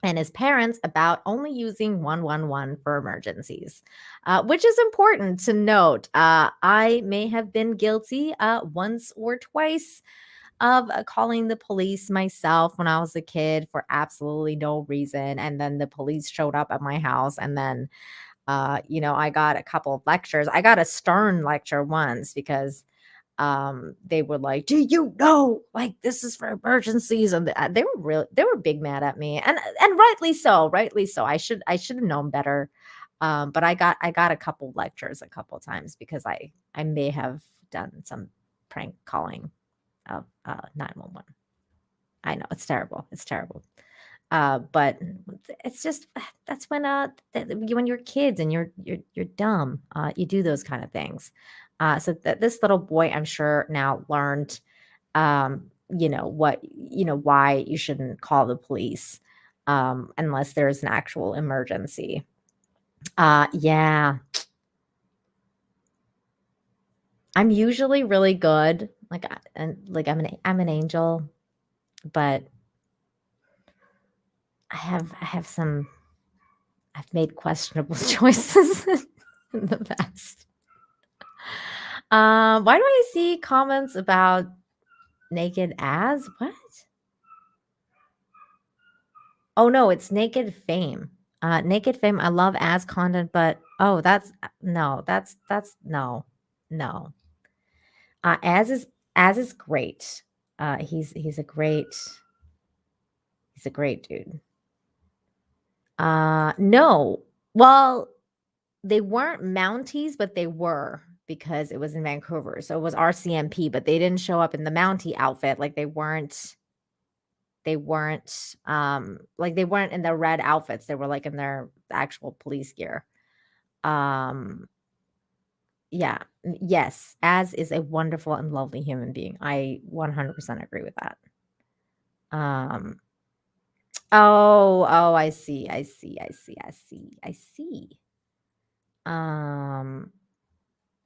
and his parents about only using 111 for emergencies, which is important to note. I may have been guilty once or twice of calling the police myself when I was a kid for absolutely no reason. And then the police showed up at my house and then, I got a couple of lectures. I got a stern lecture once because they were like, do you know, like, this is for emergencies, and they were big mad at me, and rightly so. I should have known better, but I got a couple lectures a couple times because I may have done some prank calling of 911. I know it's terrible, but it's just that's when you're kids and you're dumb, you do those kind of things. So that this little boy, I'm sure, now learned, why you shouldn't call the police unless there's an actual emergency. Yeah. I'm usually really good, I'm an angel, but I've made questionable choices in the past. Why do I see comments about naked as? What? Oh no, it's naked fame. Naked fame. I love as content, but that's no. As is great. He's a great dude. No. Well, they weren't Mounties, but they were. because it was in Vancouver. So it was RCMP, but they didn't show up in the Mountie outfit. Like they weren't like they weren't in their red outfits. They were like in their actual police gear. Yeah. Yes, Az is a wonderful and lovely human being. I 100% agree with that. Oh, I see.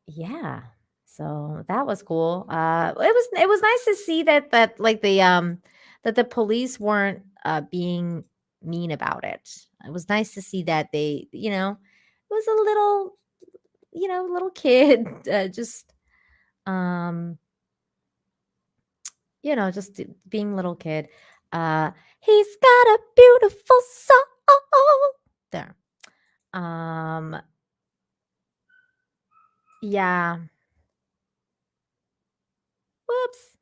Yeah. So that was cool. It was nice to see that like that the police weren't being mean about it. It was nice to see that they, it was a little, little kid just just being little kid. He's got a beautiful soul. There. Yeah. Whoops.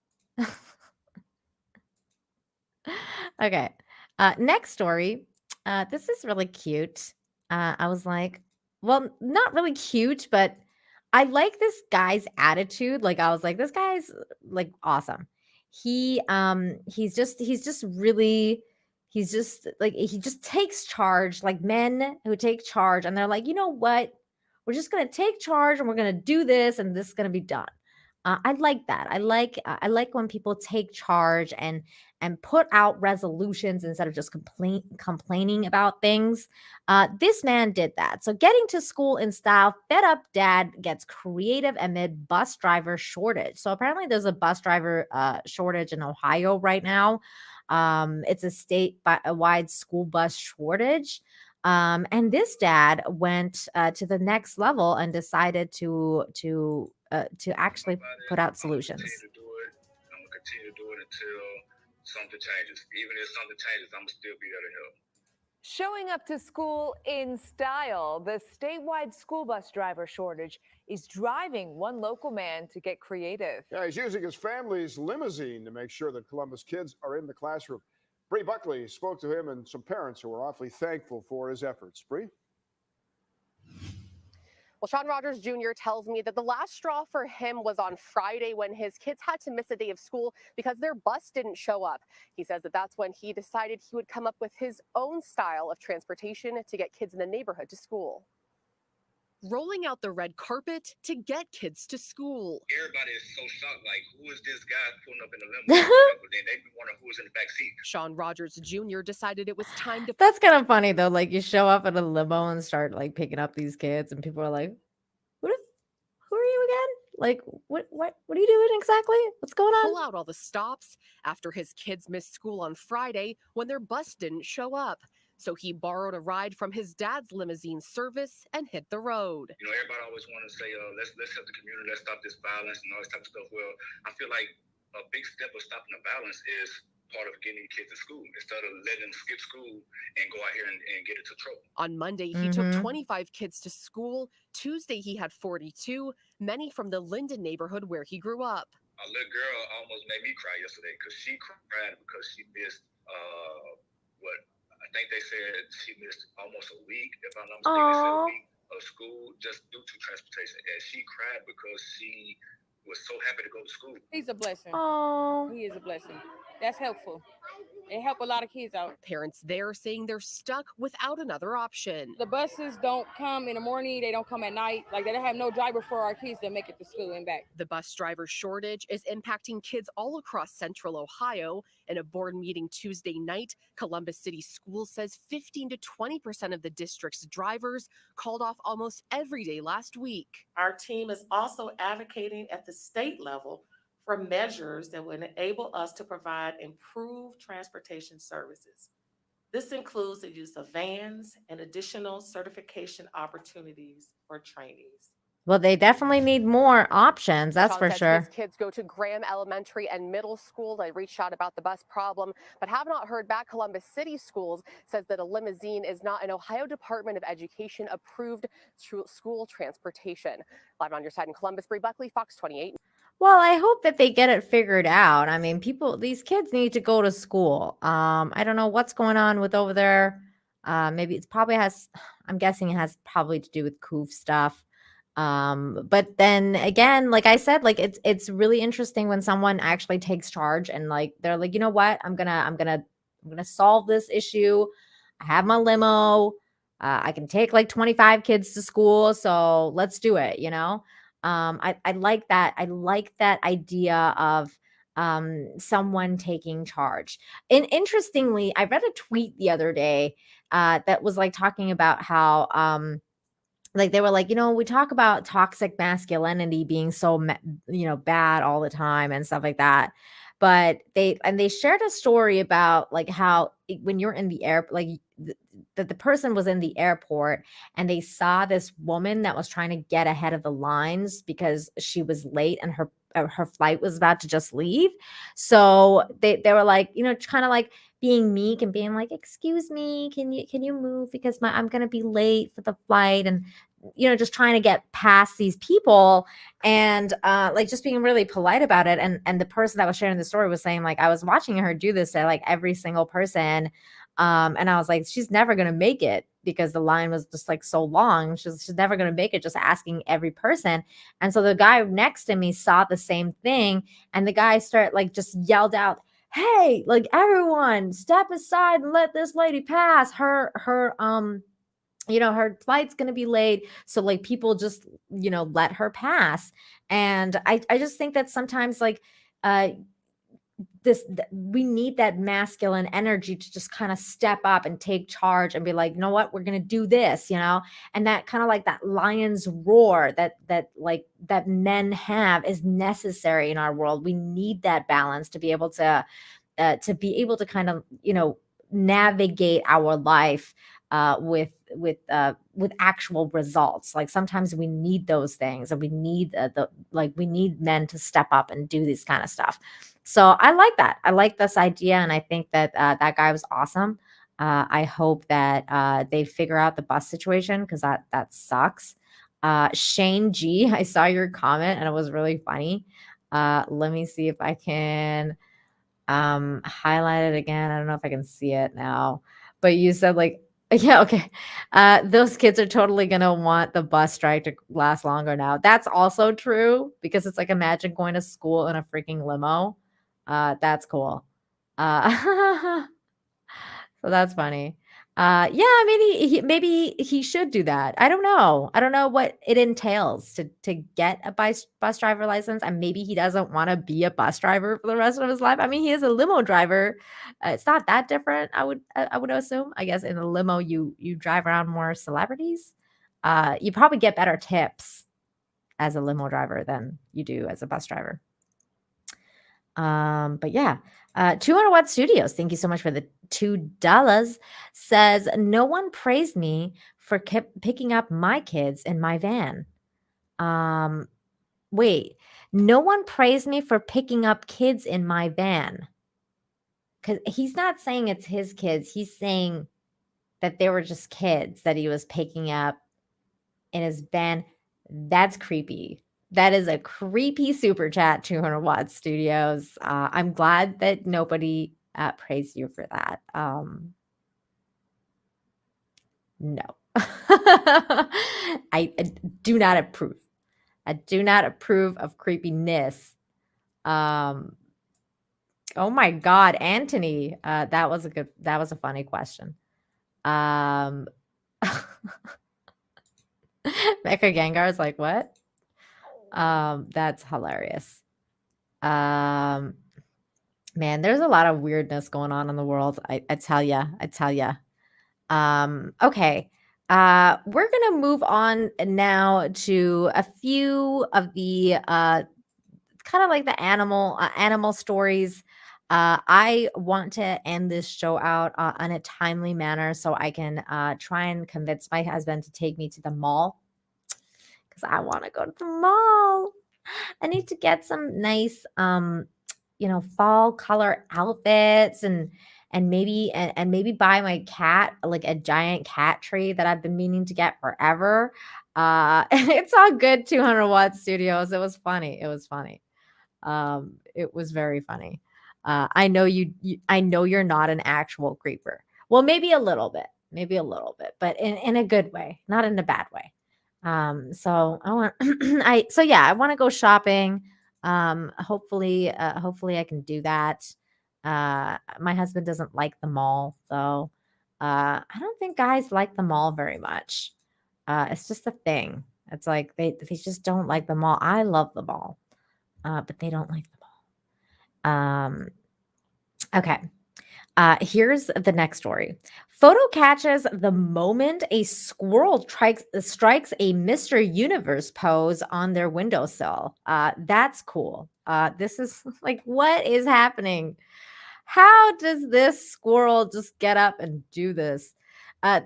Okay. Next story. This is really cute. I was like, well, not really cute, but I like this guy's attitude. Like I was like, this guy's like awesome. He's just really he's just like he just takes charge, like men who take charge and they're like, you know what? We're just gonna take charge and we're gonna do this and this is gonna be done. I like that. I like when people take charge and put out resolutions instead of just complaining about things. This man did that. So getting to school in style, fed up dad gets creative amid bus driver shortage. So apparently there's a bus driver shortage in Ohio right now. It's a statewide school bus shortage. And this dad went to the next level and decided to actually put out solutions. I'm gonna continue to do it until something changes. Even if something changes, I'm gonna still be there to help. Showing up to school in style, the statewide school bus driver shortage is driving one local man to get creative. Yeah, he's using his family's limousine to make sure that Columbus kids are in the classroom. Bree Buckley spoke to him and some parents who were awfully thankful for his efforts. Bree? Well, Sean Rogers Jr. tells me that the last straw for him was on Friday when his kids had to miss a day of school because their bus didn't show up. He says that that's when he decided he would come up with his own style of transportation to get kids in the neighborhood to school. Rolling out the red carpet to get kids to school. Everybody is so shocked, like, who is this guy pulling up in the limo? But then they be wondering who's in the back seat. Sean Rogers Jr. decided it was time to. That's kind of funny though. Like you show up in a limo and start like picking up these kids, and people are like, who are you again? Like, what are you doing exactly? What's going on? Pull out all the stops after his kids missed school on Friday when their bus didn't show up. So he borrowed a ride from his dad's limousine service and hit the road. You know, everybody always want to say, let's help the community, let's stop this violence and all this type of stuff. Well, I feel like a big step of stopping the violence is part of getting kids to school instead of letting them skip school and go out here and get into trouble. On Monday, he took 25 kids to school. Tuesday, he had 42, many from the Linden neighborhood where he grew up. A little girl almost made me cry yesterday because she cried because she missed I think they said she missed almost a week, if I'm not mistaken, they said a week of school just due to transportation. And she cried because she was so happy to go to school. He's a blessing. Oh, he is a blessing. That's helpful. It helped a lot of kids out. Parents there saying they're stuck without another option. The buses don't come in the morning. They don't come at night. Like they don't have no driver for our kids to make it to school and back. The bus driver shortage is impacting kids all across central Ohio. In a board meeting Tuesday night, Columbus City Schools says 15 to 20% of the district's drivers called off almost every day last week. Our team is also advocating at the state level for measures that will enable us to provide improved transportation services. This includes the use of vans and additional certification opportunities for trainees. well, they definitely need more options. That's for sure. His kids go to Graham Elementary and Middle School. They reached out about the bus problem, but have not heard back. Columbus City Schools says that a limousine is not an Ohio Department of Education approved school transportation. Live on your side in Columbus, Bree Buckley, Fox 28. Well, I hope that they get it figured out. I mean, these kids need to go to school. I don't know what's going on with over there. Maybe I'm guessing it has probably to do with COOF stuff. But then again, like I said, like it's really interesting when someone actually takes charge and like they're like, you know what, I'm gonna solve this issue. I have my limo. I can take like 25 kids to school, so let's do it. I like that. I like that idea of someone taking charge. And interestingly, I read a tweet the other day that was like talking about how like they were like, we talk about toxic masculinity being so bad all the time and stuff like that, but they shared a story about like how when you're in the air, like that the person was in the airport and they saw this woman that was trying to get ahead of the lines because she was late and her flight was about to just leave. So they were like, kind of like being meek and being like, excuse me, can you move because I'm gonna be late for the flight, and just trying to get past these people and like just being really polite about it. And the person that was sharing the story was saying, like, I was watching her do this to like every single person. And I was like, she's never gonna make it because the line was just like so long. She's never gonna make it just asking every person. And so the guy next to me saw the same thing, and the guy just yelled out, hey, like, everyone step aside and let this lady pass. Her flight's going to be late. So like people just, let her pass. And I just think that sometimes like, we need that masculine energy to just kind of step up and take charge and be like, you know what, we're going to do this, and that kind of like that lion's roar that men have is necessary in our world. We need that balance to be able to kind of, navigate our life with actual results. Like sometimes we need those things, and we need we need men to step up and do this kind of stuff. So I like that. I like this idea, and I think that that guy was awesome. I hope that they figure out the bus situation because that sucks. Shane G, I saw your comment and it was really funny. Let me see if I can highlight it again. I don't know if I can see it now, but you said like, yeah, okay. Those kids are totally gonna want the bus strike to last longer now. That's also true because it's like, imagine going to school in a freaking limo. That's cool. So that's funny. Yeah, I mean, maybe he should do that. I don't know. I don't know what it entails to get a bus driver license, and maybe he doesn't want to be a bus driver for the rest of his life. I mean, he is a limo driver. It's not that different. I would assume. I guess in a limo, you drive around more celebrities. You probably get better tips as a limo driver than you do as a bus driver. But yeah, 200 Watt Studios, thank you so much for the $2. Says, no one praised me for picking up my kids in my van. Wait, no one praised me for picking up kids in my van. Because he's not saying it's his kids. He's saying that they were just kids that he was picking up in his van. That's creepy. That is a creepy super chat, 200 Watt Studios. I'm glad that nobody praised you for that. No. I do not approve. I do not approve of creepiness. Oh my God, Anthony. That was a funny question. Mecha Gengar is like, what? That's hilarious. Man, there's a lot of weirdness going on in the world. I tell ya. Okay. We're gonna move on now to a few of the kind of like the animal stories. I want to end this show out in a timely manner so I can try and convince my husband to take me to the mall. I want to go to the mall. I need to get some nice fall color outfits and maybe buy my cat like a giant cat tree that I've been meaning to get forever. It's all good, 200 Watt Studios. It was funny. It was very funny. I know I know you're not an actual creeper. Well, maybe a little bit, but in a good way, not in a bad way. So I want I want to go shopping. Hopefully I can do that. My husband doesn't like the mall, though. I don't think guys like the mall very much. It's just a thing. It's like they just don't like the mall. I love the mall, but they don't like the mall. Okay. Here's the next story. Photo catches the moment a squirrel strikes a Mr. Universe pose on their windowsill. That's cool. This is like, what is happening? How does this squirrel just get up and do this?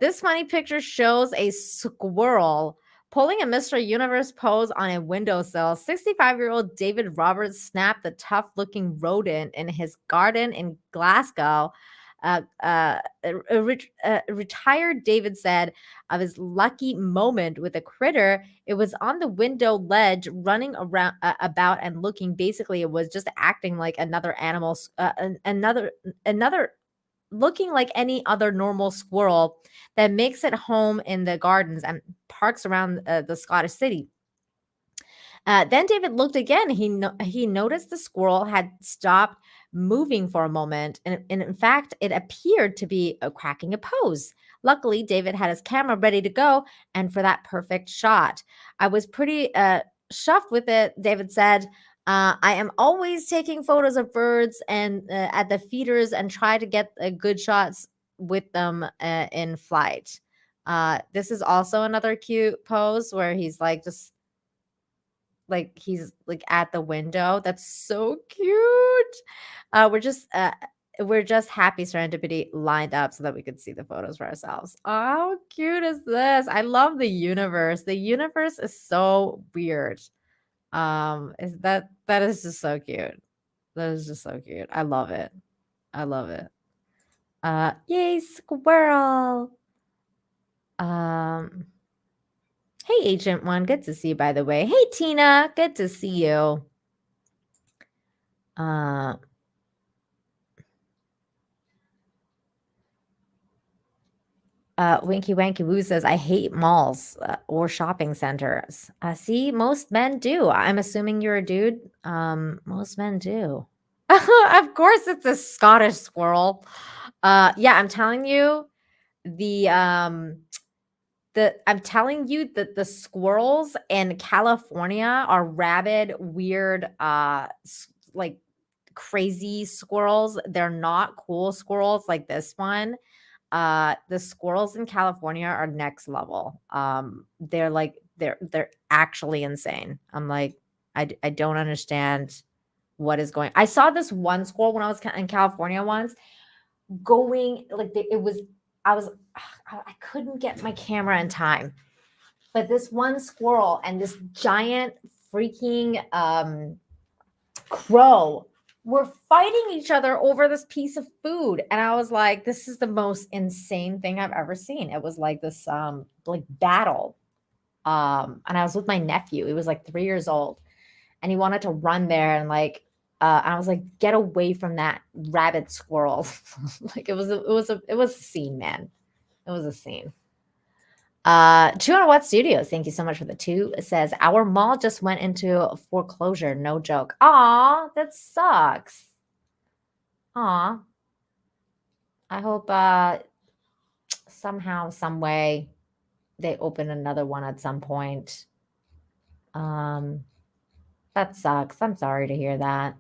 This funny picture shows a squirrel pulling a Mr. Universe pose on a windowsill. 65-year-old David Roberts snapped the tough-looking rodent in his garden in Glasgow. Retired David said of his lucky moment with a critter, it was on the window ledge, running around about and looking. Basically, it was just acting like another animal, another looking like any other normal squirrel that makes it home in the gardens and parks around the Scottish city. Then David looked again. He noticed the squirrel had stopped moving for a moment, and in fact, it appeared to be cracking a pose. Luckily, David had his camera ready to go, and for that perfect shot, I was pretty chuffed with it. David said, "I am always taking photos of birds and at the feeders, and try to get good shots with them in flight." This is also another cute pose where he's like just like he's like at the window. That's so cute. We're just happy serendipity lined up so that we could see the photos for ourselves. Oh, how cute is this? I love the universe. The universe is so weird. Is that is just so cute. That is just so cute. I love it. I love it. Yay, squirrel. Hey, Agent One, good to see you, by the way. Hey, Tina, good to see you. Winky Wanky Woo says, I hate malls or shopping centers. See, most men do. I'm assuming you're a dude. Most men do. Of course, it's a Scottish squirrel. Yeah, I'm telling you, I'm telling you that the squirrels in California are rabid, weird, like crazy squirrels. They're not cool squirrels like this one. The squirrels in California are next level. They're like they're actually insane. I'm like, I don't understand what is going. I saw this one squirrel when I was in California once, going like I couldn't get my camera in time, but this one squirrel and this giant freaking crow were fighting each other over this piece of food, and I was like, this is the most insane thing I've ever seen. It was like this like battle, and I was with my nephew. He was like 3 years old, and he wanted to run there and like I was like, get away from that rabid squirrel. Like it was a scene, man. It was a scene. 200 Watt Studios, thank you so much for the 2. It says, our mall just went into foreclosure. No joke. Aw, that sucks. Aw. I hope somehow, some way, they open another one at some point. That sucks. I'm sorry to hear that.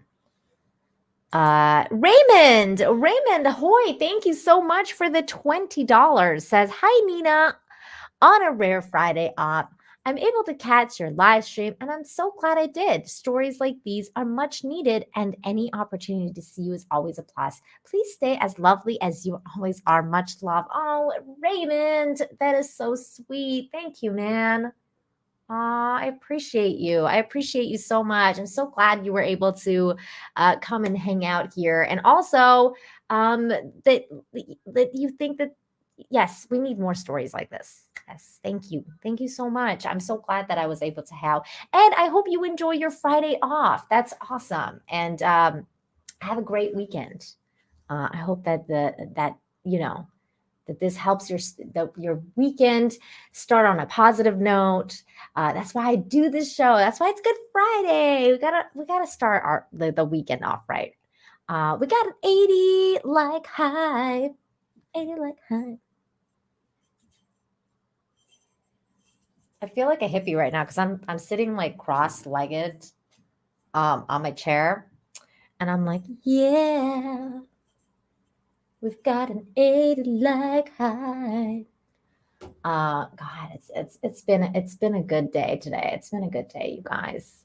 Raymond, Hoy, thank you so much for the $20. Says, hi, Nina. On a rare Friday off, I'm able to catch your live stream, and I'm so glad I did. Stories like these are much needed, and any opportunity to see you is always a plus. Please stay as lovely as you always are. Much love. Oh, Raymond, that is so sweet. Thank you, man. I appreciate you. I appreciate you so much. I'm so glad you were able to come and hang out here. And also that you think that, yes, we need more stories like this. Yes, thank you. Thank you so much. I'm so glad that I was able to help. And I hope you enjoy your Friday off. That's awesome. And have a great weekend. I hope that that this helps your weekend start on a positive note. That's why I do this show. That's why it's Good Friday. We gotta start the weekend off right. We got an 80 like high. 80 like high. I feel like a hippie right now because I'm sitting like cross-legged on my chair, and I'm like, yeah, we've got an 80 like high. God, it's been a good day today. It's been a good day, you guys.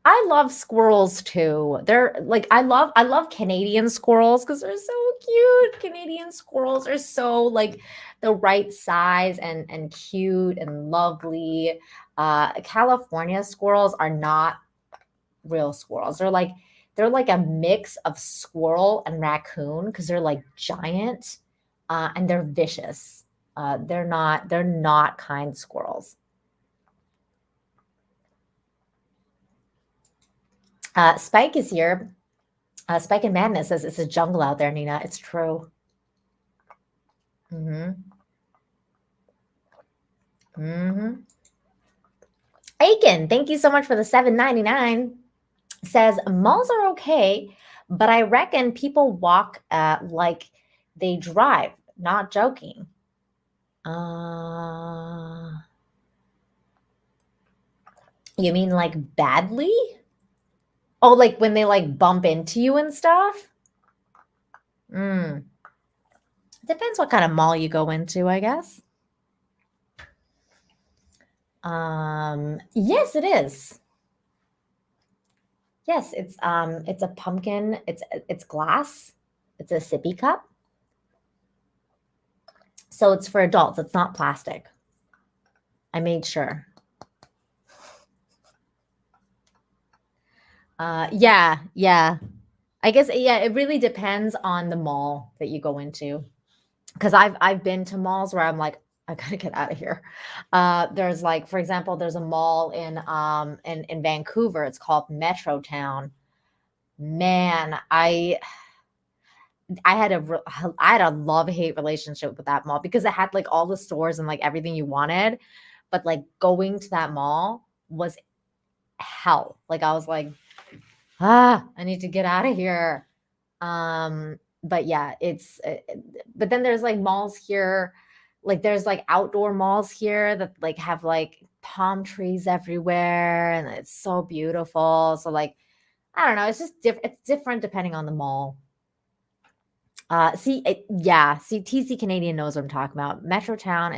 I love squirrels too. They're like I love Canadian squirrels because they're so cute. Canadian squirrels are so like the right size and cute and lovely. California squirrels are not real squirrels. They're like a mix of squirrel and raccoon because they're like giant and they're vicious. They're not kind squirrels. Spike is here. Spike and Madness says it's a jungle out there, Nina. It's true. Aiken, thank you so much for the $7.99. Says malls are okay, but I reckon people walk like they drive. Not joking. You mean like badly? Oh, like when they like bump into you and stuff? Depends what kind of mall you go into, I guess. Yes, it is. Yes, it's a pumpkin. It's glass. It's a sippy cup. So it's for adults. It's not plastic. I made sure. Yeah. I guess it really depends on the mall that you go into. Because I've been to malls where I'm like, I gotta get out of here. There's like, for example, there's a mall in Vancouver. It's called Metrotown. Man, I had a love-hate relationship with that mall because it had like all the stores and like everything you wanted, but like going to that mall was hell. Like I was like, I need to get out of here. But yeah, but then there's like malls here, like there's like outdoor malls here that like have like palm trees everywhere and it's so beautiful. So like, I don't know, it's just it's different depending on the mall. TC Canadian knows what I'm talking about. Metrotown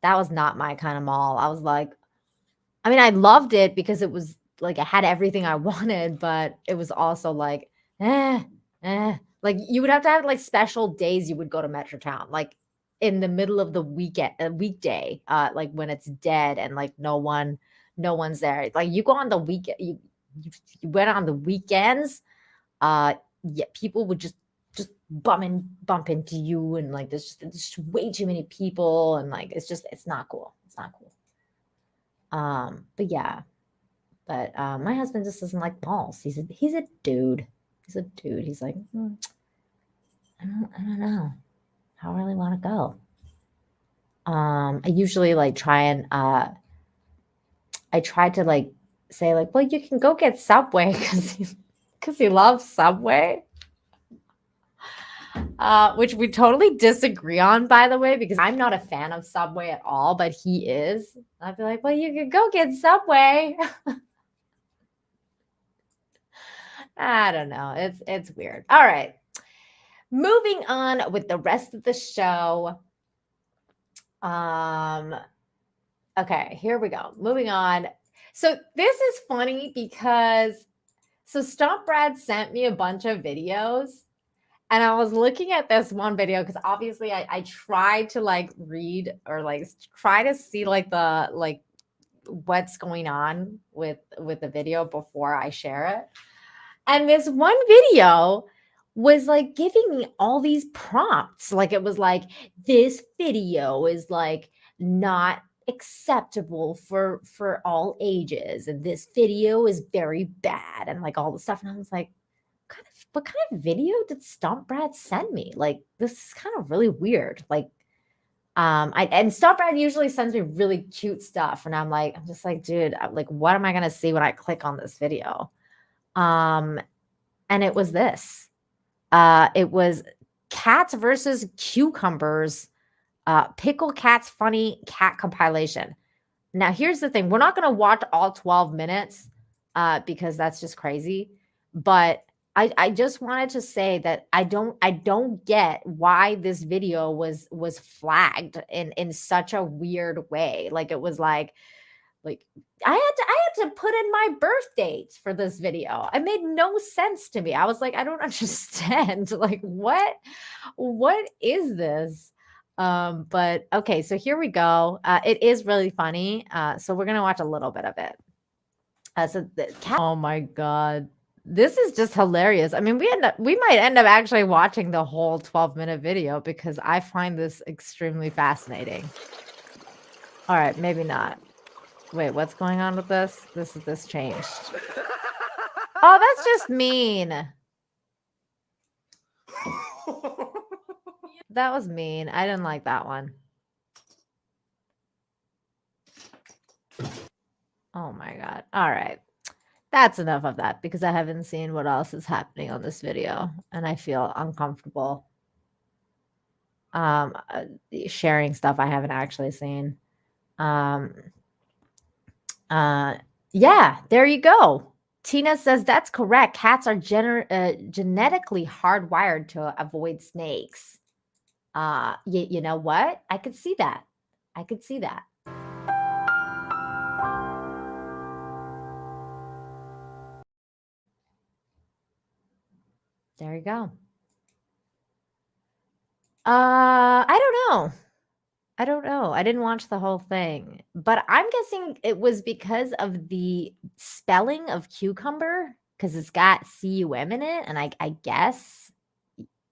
that was not my kind of mall. I was like, I mean, I loved it because it was like, it had everything I wanted, but it was also like, like you would have to have like special days you would go to Metrotown, like in the middle of the weekday, like when it's dead and like no one's there. Like you go on the weekend, you went on the weekends, people would just bump into you and like there's just way too many people and like it's not cool. It's not cool. But yeah. But my husband just doesn't like malls. He's a dude. He's a dude. He's like, I don't know. I don't really want to go. I usually like try and I tried to like say like, well, you can go get Subway because he loves Subway. Which we totally disagree on, by the way, because I'm not a fan of Subway at all, but he is. I'd be like, well, you can go get Subway. I don't know. It's weird. All right. Moving on with the rest of the show. Okay, here we go. Moving on. So this is funny because Stomp Brad sent me a bunch of videos and I was looking at this one video because obviously I tried to like read or like try to see like the like what's going on with the video before I share it. And this one video was like giving me all these prompts. Like it was like, this video is like not acceptable for all ages. And this video is very bad and like all the stuff. And I was like, what kind of video did Stomp Brad send me? Like, this is kind of really weird. Like, and Stomp Brad usually sends me really cute stuff, and I'm just like, dude, like, what am I gonna see when I click on this video? And it was this. It was cats versus cucumbers. Pickle Cats Funny Cat Compilation. Now, here's the thing. We're not going to watch all 12 minutes because that's just crazy. But I just wanted to say that I don't get why this video was flagged in such a weird way. Like, it was like I had to put in my birth date for this video. It made no sense to me. I was like, I don't understand. Like, what is this? But okay, so here we go. It is really funny. So we're gonna watch a little bit of it. Oh my god, this is just hilarious. I mean, we might end up actually watching the whole 12-minute video because I find this extremely fascinating. All right, maybe not. Wait, what's going on with this? This changed. Oh, that's just mean. That was mean. I didn't like that one. Oh my god. All right. That's enough of that because I haven't seen what else is happening on this video and I feel uncomfortable sharing stuff I haven't actually seen. Yeah, there you go. Tina says that's correct. Cats are genetically hardwired to avoid snakes. You know what? I could see that. I could see that. There you go. I don't know. I don't know. I didn't watch the whole thing, but I'm guessing it was because of the spelling of cucumber, because it's got cum in it, and I guess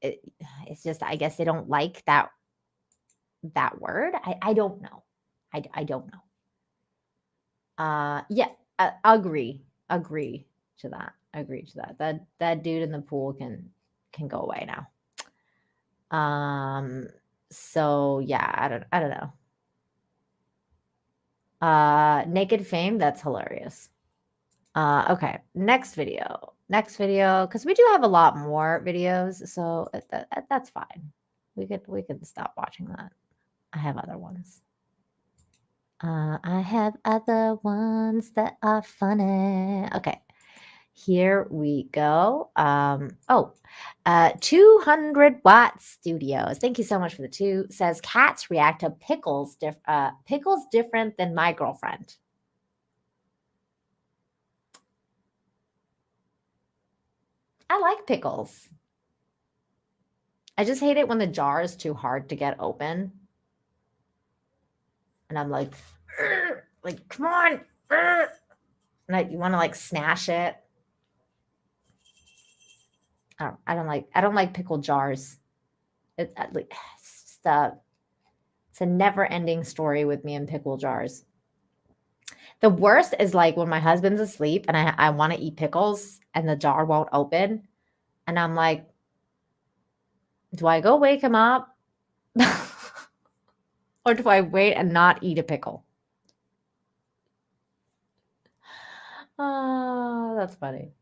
it's just I guess they don't like that word. I don't know. I don't know. Yeah, agree to that. Agree to that. That dude in the pool can go away now. So yeah, I don't know. Naked Fame, that's hilarious. Okay, next video, because we do have a lot more videos, so that's fine. We could stop watching that. I have other ones. I have other ones that are funny. Okay. Here we go. 200 Watt Studios. Thank you so much for the 2. Says cats react to pickles different than my girlfriend. I like pickles. I just hate it when the jar is too hard to get open. And I'm like, come on. And you want to like smash it. I don't like pickle jars. It's a never-ending story with me and pickle jars. The worst is like when my husband's asleep and I want to eat pickles and the jar won't open, and I'm like, do I go wake him up, or do I wait and not eat a pickle? Oh, that's funny.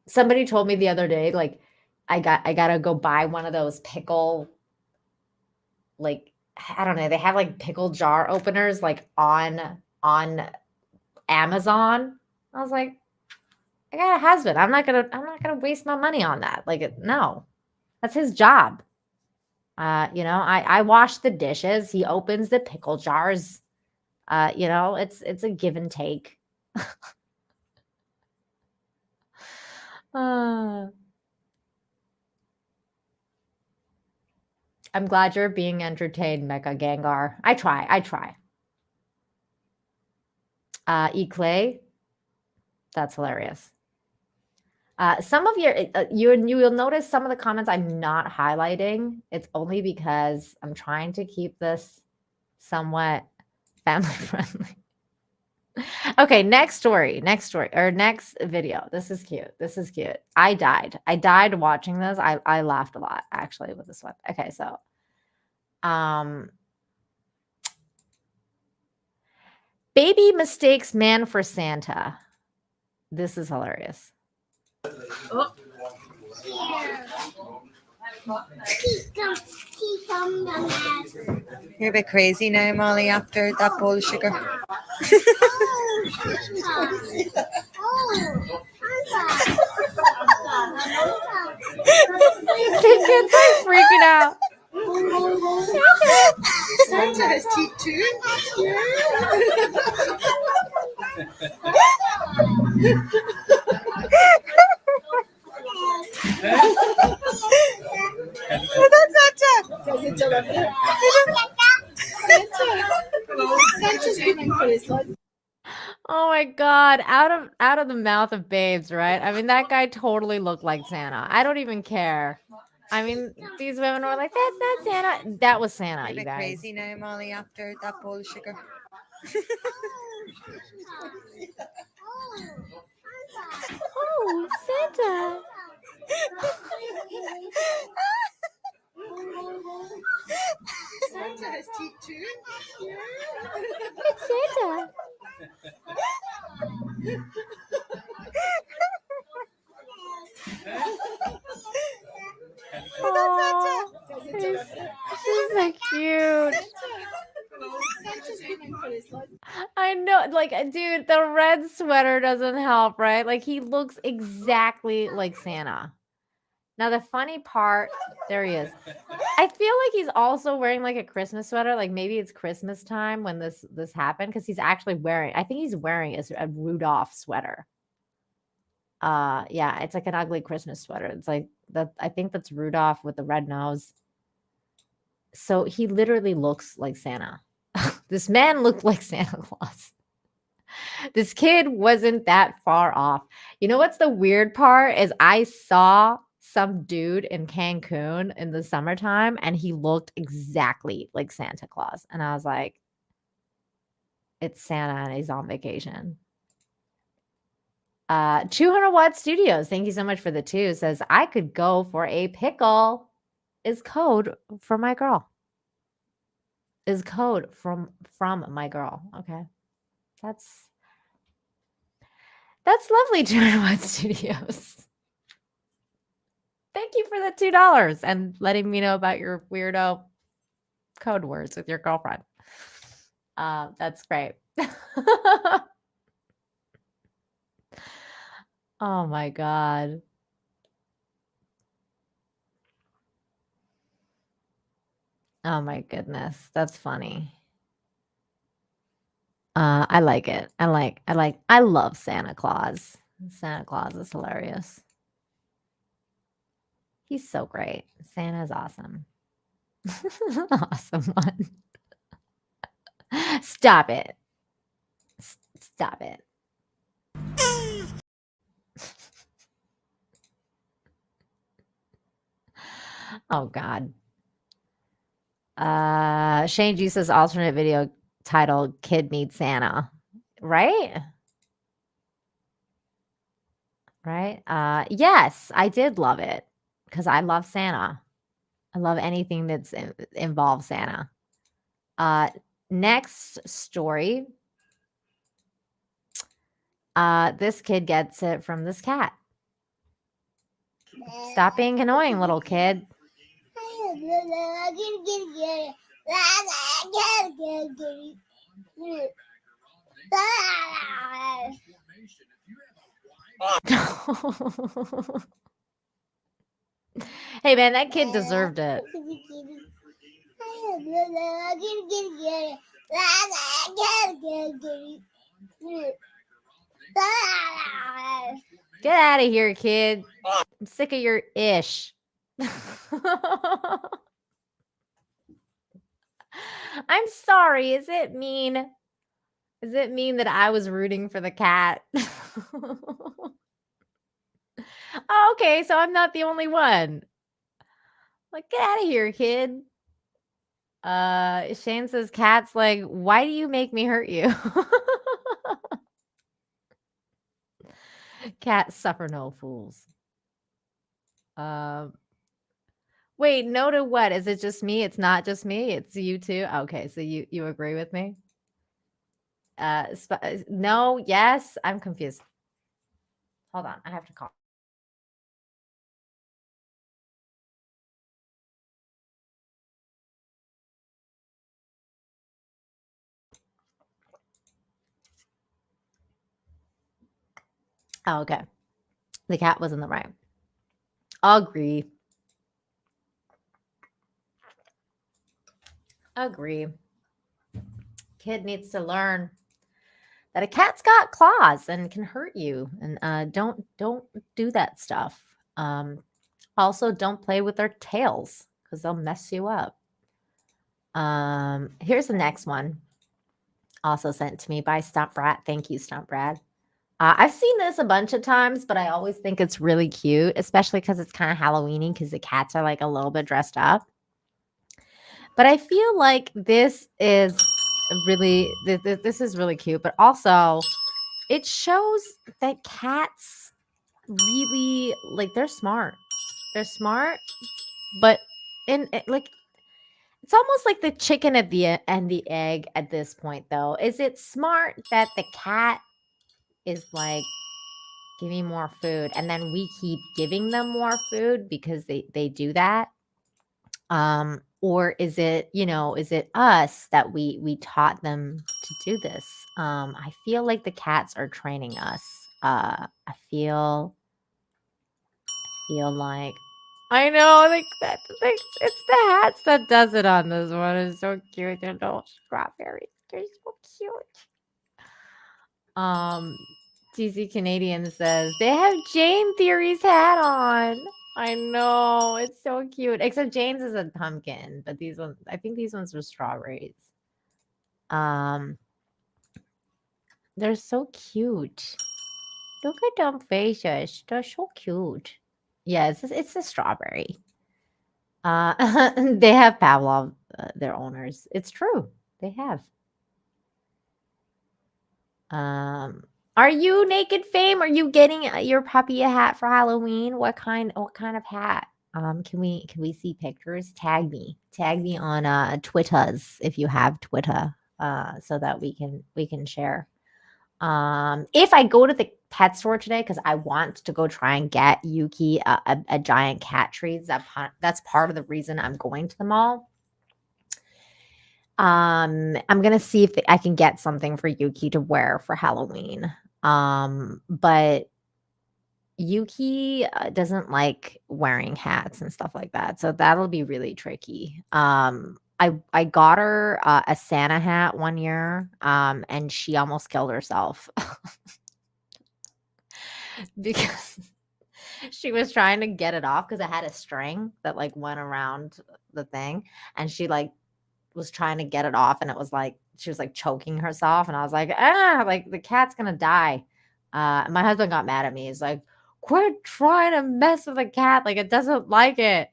Somebody told me the other day, like, I gotta go buy one of those pickle, like, I don't know, they have like pickle jar openers like on Amazon. I was like, I got a husband. I'm not gonna waste my money on that. Like, no, that's his job. I wash the dishes. He opens the pickle jars. It's a give and take. I'm glad you're being entertained, Mecha Gengar. I try. Eclay, that's hilarious. Some of you will notice some of the comments I'm not highlighting. It's only because I'm trying to keep this somewhat family friendly. Okay, next story, or next video. This is cute. This is cute. I died watching this. I laughed a lot actually with this one. Okay, so baby mistakes man for Santa. This is hilarious. Oh. You're a bit crazy now, Molly, after that bowl of sugar. Kid's like freaking out. Santa has teeth too. Oh my god, out of the mouth of babes, right? I mean, that guy totally looked like Santa. I don't even care. I mean, these women were like, "That's not Santa." That was Santa, You're a you bit guys. crazy now, Molly, after that bowl of sugar. Oh, Santa. Santa has teeth too. It's Santa. Oh, she's so cute. I know, like, dude, the red sweater doesn't help, right? Like, he looks exactly like Santa. Now, the funny part, there he is. I feel like he's also wearing like a Christmas sweater. Like maybe it's Christmas time when this happened because he's actually wearing. I think he's wearing a Rudolph sweater. Yeah, it's like an ugly Christmas sweater. It's like that. I think that's Rudolph with the red nose. So he literally looks like Santa. This man looked like Santa Claus. This kid wasn't that far off. You know what's the weird part is I saw some dude in Cancun in the summertime and he looked exactly like Santa Claus. And I was like, it's Santa and he's on vacation. 200 Watt Studios, thank you so much for the 2, says I could go for a pickle is code for my girl. Is code from my girl. Okay. That's lovely, 200 Watt Studios. Thank you for the $2 and letting me know about your weirdo code words with your girlfriend. That's great. Oh my God. Oh my goodness. That's funny. I like it. I love Santa Claus. Santa Claus is hilarious. He's so great. Santa's awesome. Awesome one. Stop it. Stop it. Oh God. Shane G says alternate video titled Kid Meets Santa. Right? Right? Yes, I did love it because I love Santa. I love anything that's involves Santa. Next story. This kid gets it from this cat. Stop being annoying, little kid. Hey man, that kid deserved it. Get out of here, kid. I'm sick of your ish. I'm sorry. Is it mean? Is it mean that I was rooting for the cat? Oh, okay, so I'm not the only one. Like, get out of here, kid. Shane says, cat's like, why do you make me hurt you? Cats suffer no fools. Wait, no to what? Is it just me? It's not just me. It's you too. Okay, so you agree with me? No, yes. I'm confused. Hold on, I have to call. Oh, okay. The cat was in the right. Agree. Agree. Kid needs to learn that a cat's got claws and can hurt you, and don't do that stuff. Also, don't play with their tails because they'll mess you up. Here's the next one, also sent to me by Stump Brat. Thank you, Stump Brad. I've seen this a bunch of times, but I always think it's really cute, especially because it's kind of Halloweeny because the cats are like a little bit dressed up. But I feel like this is really this is really cute, but also it shows that cats really like they're smart. They're smart, but like it's almost like the chicken and the egg at this point though. Is it smart that the cat is like give me more food and then we keep giving them more food because they do that? Or is it, is it us that we taught them to do this? I feel like the cats are training us. I feel like I know, like that. Like it's the hats that does it on this one. It's so cute. They're little strawberries. They're so cute. TC Canadian says they have Jane Theory's hat on. I know, it's so cute. Except Jane's is a pumpkin, but these ones, I think these ones were strawberries. They're so cute. Look at them faces. They're so cute. Yeah, it's a strawberry. They have Pavlov, their owners. It's true. They have. Are you Naked Fame? Are you getting your puppy a hat for Halloween? What kind of hat? Can we see pictures? Tag me on Twitters if you have Twitter, so that we can share. If I go to the pet store today, because I want to go try and get Yuki a giant cat treat. That's part of the reason I'm going to the mall. I'm gonna see if I can get something for Yuki to wear for Halloween. But Yuki doesn't like wearing hats and stuff like that, so that'll be really tricky. I got her a Santa hat one year, and she almost killed herself because she was trying to get it off because it had a string that like went around the thing, and she like was trying to get it off, and it was like she was like choking herself, and I was like, like the cat's gonna die. My husband got mad at me. He's like, quit trying to mess with a cat, like it doesn't like it.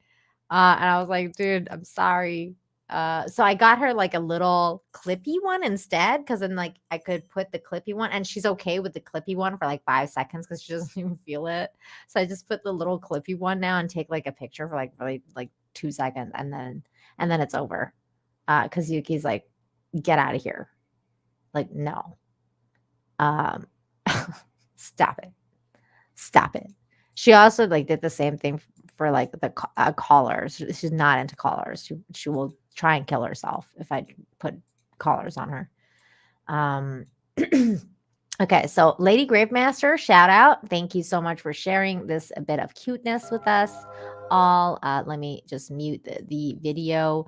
And I was like, dude, I'm sorry. So I got her like a little clippy one instead, because then like I could put the clippy one, and she's okay with the clippy one for like 5 seconds because she doesn't even feel it. So I just put the little clippy one now and take like a picture for like really like 2 seconds, and then it's over. Because Yuki's like, get out of here. Like, no. Stop it. She also like did the same thing for like the collars. She's not into collars. She will try and kill herself if I put collars on her. Okay, so Lady Gravemaster, shout out. Thank you so much for sharing this a bit of cuteness with us all. Let me just mute the video.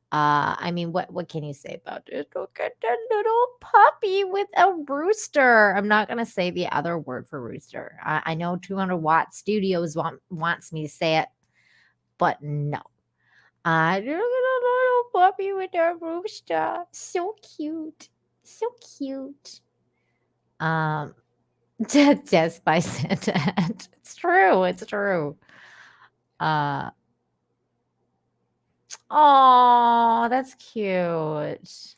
I mean, what can you say about this? Look at that little puppy with a rooster. I'm not gonna say the other word for rooster. I know 200 Watt Studios wants me to say it, but no. Look at a little puppy with a rooster. So cute. So cute. Death by Santa Hat. It's true. Oh, that's cute.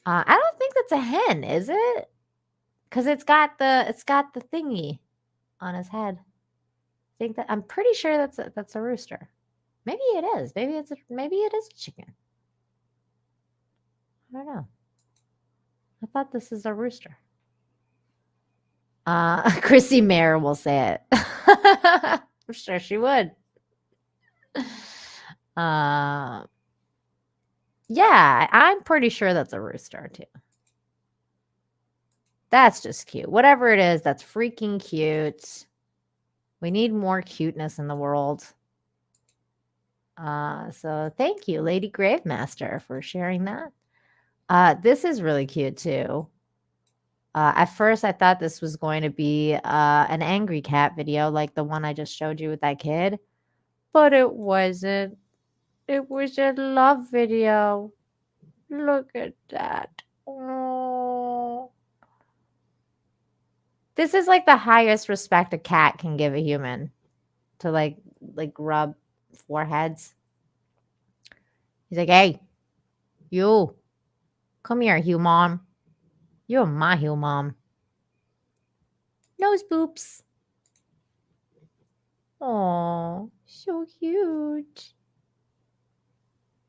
I don't think that's a hen, is it? Because it's got the thingy on his head. I'm pretty sure that's a rooster. Maybe it is. Maybe it is a chicken. I don't know. I thought this is a rooster. Chrissy Mayer will say it. I'm sure she would. Yeah, I'm pretty sure that's a rooster too. That's just cute. Whatever it is, that's freaking cute. We need more cuteness in the world. So thank you, Lady Gravemaster, for sharing that. This is really cute too. At first, I thought this was going to be an angry cat video like the one I just showed you with that kid. But it wasn't. It was a love video. Look at that. Oh. This is like the highest respect a cat can give a human. To like rub foreheads. He's like, hey, you. Come here, Hugh Mom. You're my Hugh Mom. Nose boops. Oh, so cute.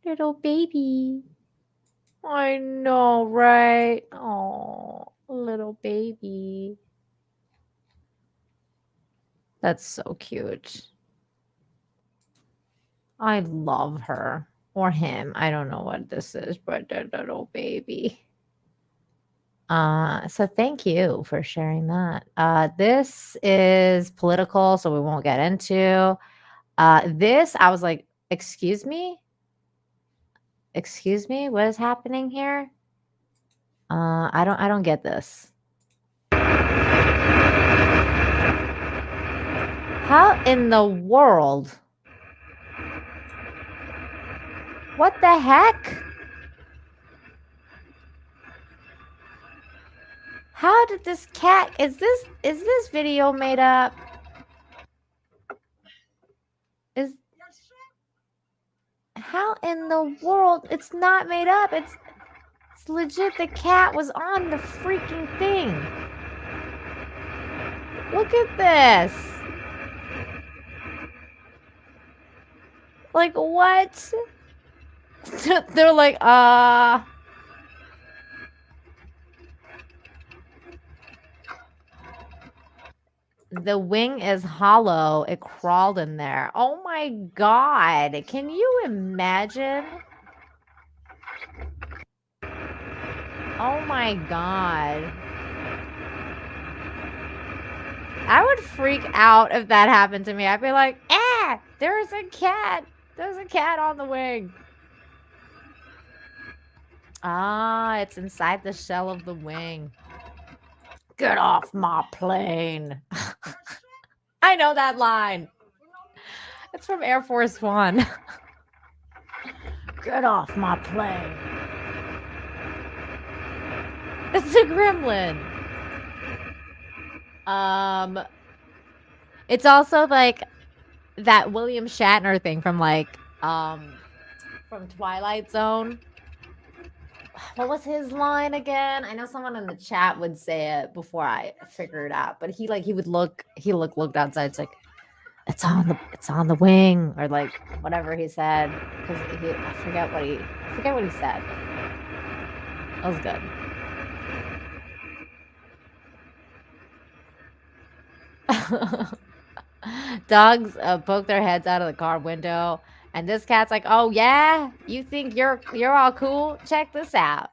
Little baby. I know, right? Oh, little baby. That's so cute. I love her. Or him. I don't know what this is, but the little baby. So thank you for sharing that. This is political, so we won't get into. This, I was like, excuse me? Excuse me? What is happening here? I don't get this. How in the world? What the heck? How did this cat, is this video made up? How in the world? It's not made up. It's legit. The cat was on the freaking thing. Look at this. Like, what? They're like, the wing is hollow. It crawled in there. Oh my God. Can you imagine? Oh my God. I would freak out if that happened to me. I'd be like, there's a cat. There's a cat on the wing. It's inside the shell of the wing. Get off my plane. I know that line. It's from Air Force One. Get off my plane. It's a gremlin. It's also like that William Shatner thing from from Twilight Zone. What was his line again? I know someone in the chat would say it before I figure it out, but he looked outside. It's like, it's on the wing, or like whatever he said, because I forget what he said. That was good. Dogs poke their heads out of the car window, and this cat's like, "Oh yeah, you think you're all cool? Check this out."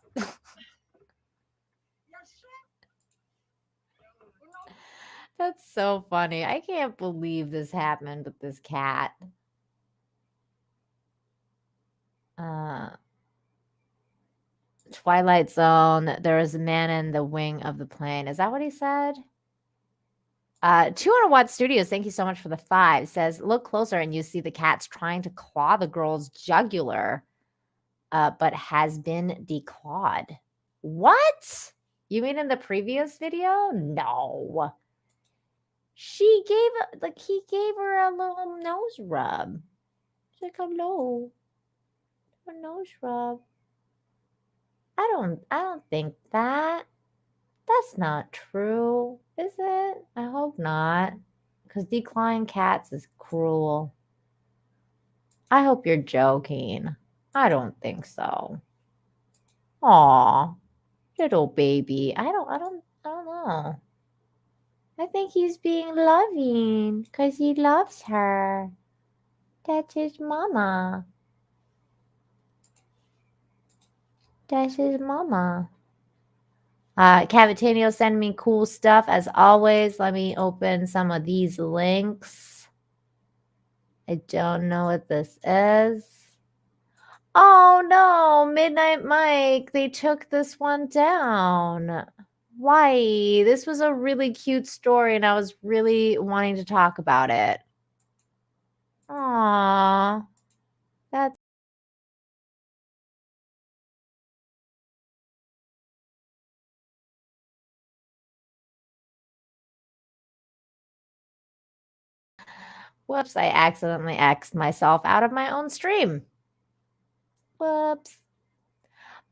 That's so funny. I can't believe this happened with this cat. Twilight Zone. There was a man in the wing of the plane. Is that what he said? 200 Watt Studios, thank you so much for the 5. Says, look closer and you see the cat's trying to claw the girl's jugular, but has been declawed. What? You mean in the previous video? No. He gave her a little nose rub. She's like, hello. A nose rub. I don't think that. That's not true, is it? I hope not. Because declawing cats is cruel. I hope you're joking. I don't think so. Aw, little baby. I don't know. I think he's being loving because he loves her. That's his mama. That's his mama. Cavatinho send me cool stuff as always. Let me open some of these links. I don't know what this is. Oh no, Midnight Mike, they took this one down. Why? This was a really cute story and I was really wanting to talk about it. Aww. That's Whoops, I accidentally X'd myself out of my own stream. Whoops.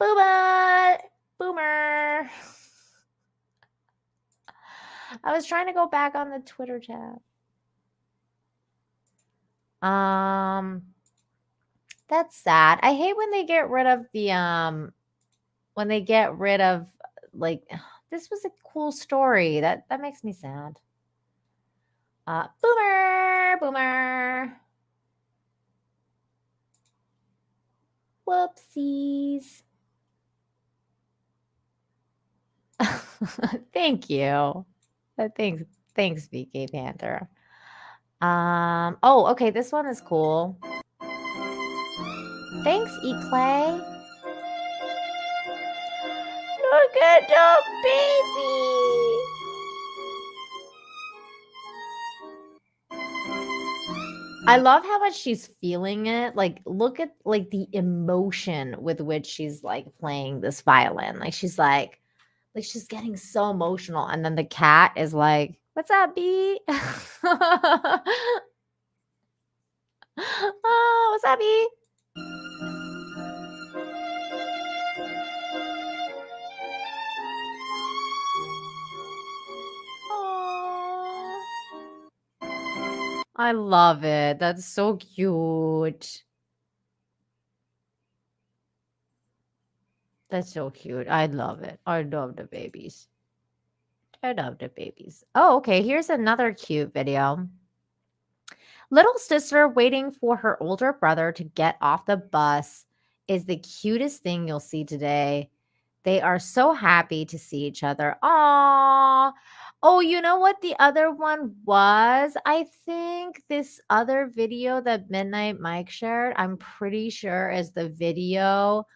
Boomer. Boomer. I was trying to go back on the Twitter tab. That's sad. I hate when they get rid of the like this was a cool story. That makes me sad. Boomer. Whoopsies. Thank you. Thanks, VK Panther. Oh, okay, this one is cool. Thanks, Eclay. Look at the baby. I love how much she's feeling it. Like, look at like the emotion with which she's like playing this violin. Like she's she's getting so emotional. And then the cat is like, "What's up, B?" Oh, what's up, B? I love it. That's so cute. That's so cute. I love it. I love the babies. I love the babies. Oh, okay. Here's another cute video. Little sister waiting for her older brother to get off the bus is the cutest thing you'll see today. They are so happy to see each other. Aww. Oh, you know what the other one was? I think this other video that Midnight Mike shared, I'm pretty sure is the video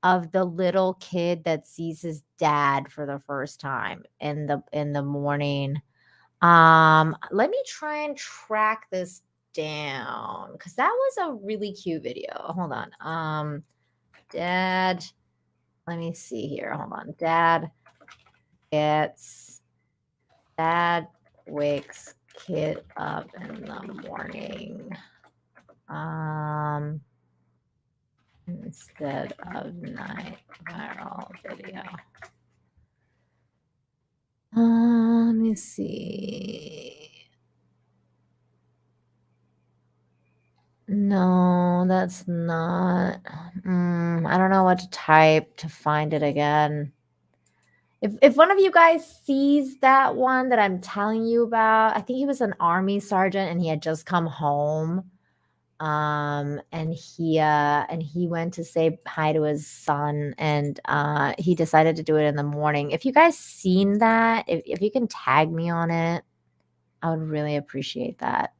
of the little kid that sees his dad for the first time in the morning. Let me try and track this down because that was a really cute video. Hold on. Dad, let me see here. Hold on. Dad wakes kid up in the morning. Instead of night viral video. Let me see. No, that's not. I don't know what to type to find it again. If one of you guys sees that one that I'm telling you about, I think he was an army sergeant and he had just come home. And he went to say hi to his son and he decided to do it in the morning. If you guys seen that, if you can tag me on it, I would really appreciate that.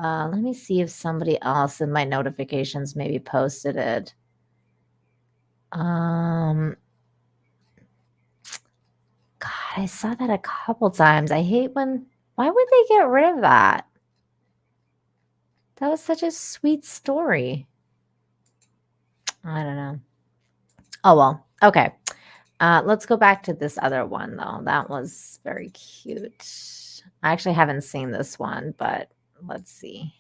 Let me see if somebody else in my notifications maybe posted it. God, I saw that a couple times. I hate why would they get rid of that? That was such a sweet story. I don't know. Oh, well. Okay. Let's go back to this other one, though. That was very cute. I actually haven't seen this one, but let's see.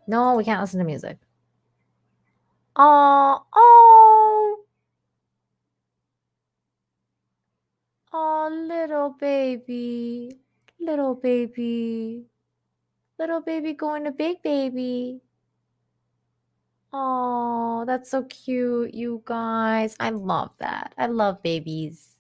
No, we can't listen to music. Oh. Oh, little baby. Little baby. Little baby going to big baby. Oh, that's so cute, you guys. I love that. I love babies.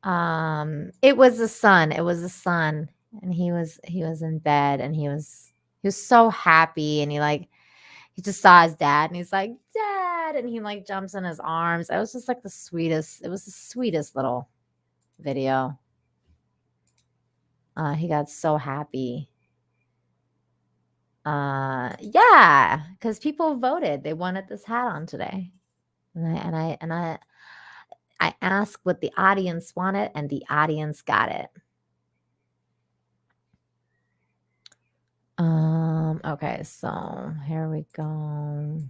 It was a son. It was a son. And he was in bed and he was so happy and he just saw his dad and he's like, "Dad," and he like jumps in his arms. It was just like the sweetest. It was the sweetest little video. He got so happy. Yeah, because people voted. They wanted this hat on today. And I asked what the audience wanted, and the audience got it. Okay, so here we go.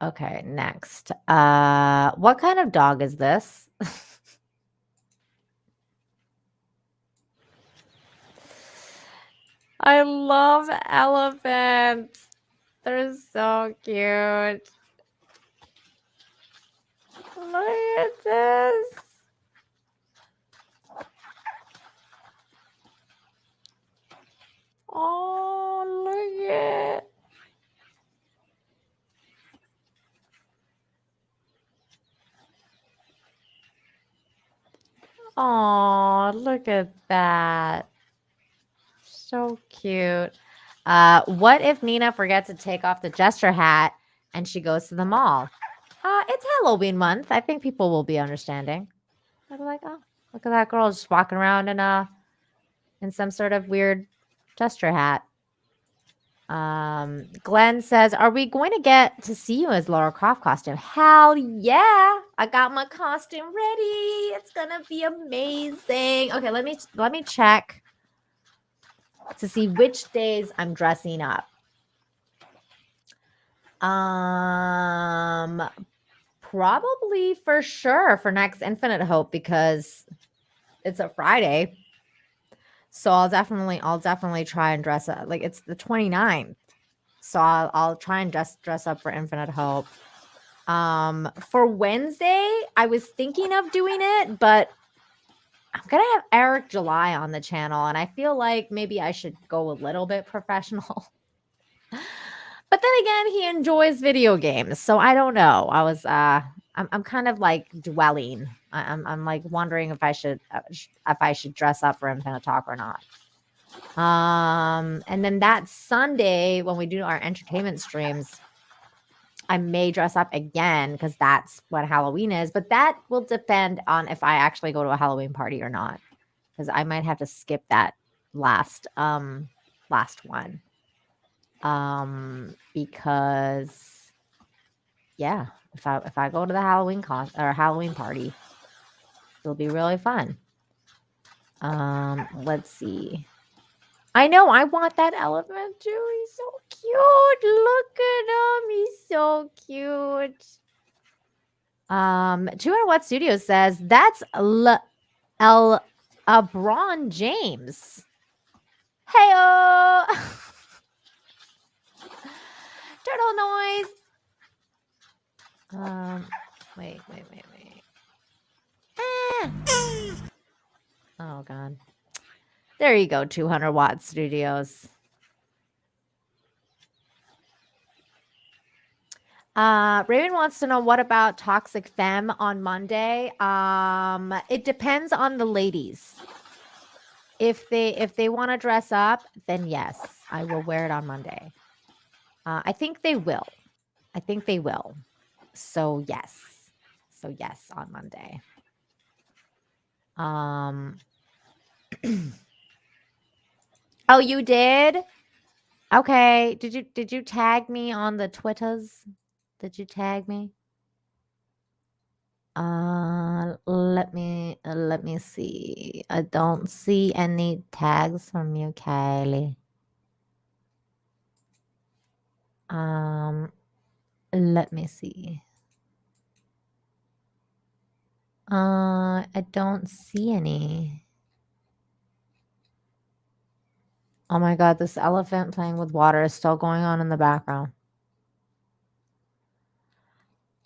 Okay, next. What kind of dog is this? I love elephants. They're so cute. Look at this. Oh, look at it. Oh, look at that. So cute. What if Nina forgets to take off the gesture hat and she goes to the mall? It's Halloween month. I think people will be understanding. They'll be like, oh, look at that girl just walking around in some sort of weird gesture hat. Glenn says, are we going to get to see you as Lara Croft costume? Hell yeah. I got my costume ready. It's gonna be amazing. Okay, let me check to see which days I'm dressing up. Probably for sure for next Infinite Hope because it's a Friday. So I'll definitely try and dress up. Like it's the 29th. So I'll try and dress up for Infinite Hope. For Wednesday, I was thinking of doing it, but I'm gonna have Eric July on the channel, and I feel like maybe I should go a little bit professional. But then again, he enjoys video games, so I don't know. I'm kind of like dwelling. I'm like wondering if I should dress up for Infinite Talk or not. And then that Sunday when we do our entertainment streams, I may dress up again because that's what Halloween is. But that will depend on if I actually go to a Halloween party or not, because I might have to skip that last one. Because yeah, if I go to the Halloween Halloween party, it'll be really fun. Let's see. I know I want that elephant too. He's so cute. Look at him. He's so cute. 200 Watt Studios says that's LeBron James. Heyo. Turtle noise. Wait. Oh God. There you go, 200 Watt Studios. Raven wants to know, what about Toxic Femme on Monday? It depends on the ladies. If they want to dress up, then yes, I will wear it on Monday. I think they will. So yes. On Monday. Oh, you did? Okay. Did you tag me on the Twitters? Did you tag me? Let me see. I don't see any tags from you, Kylie. Let me see. I don't see any. Oh my God, this elephant playing with water is still going on in the background.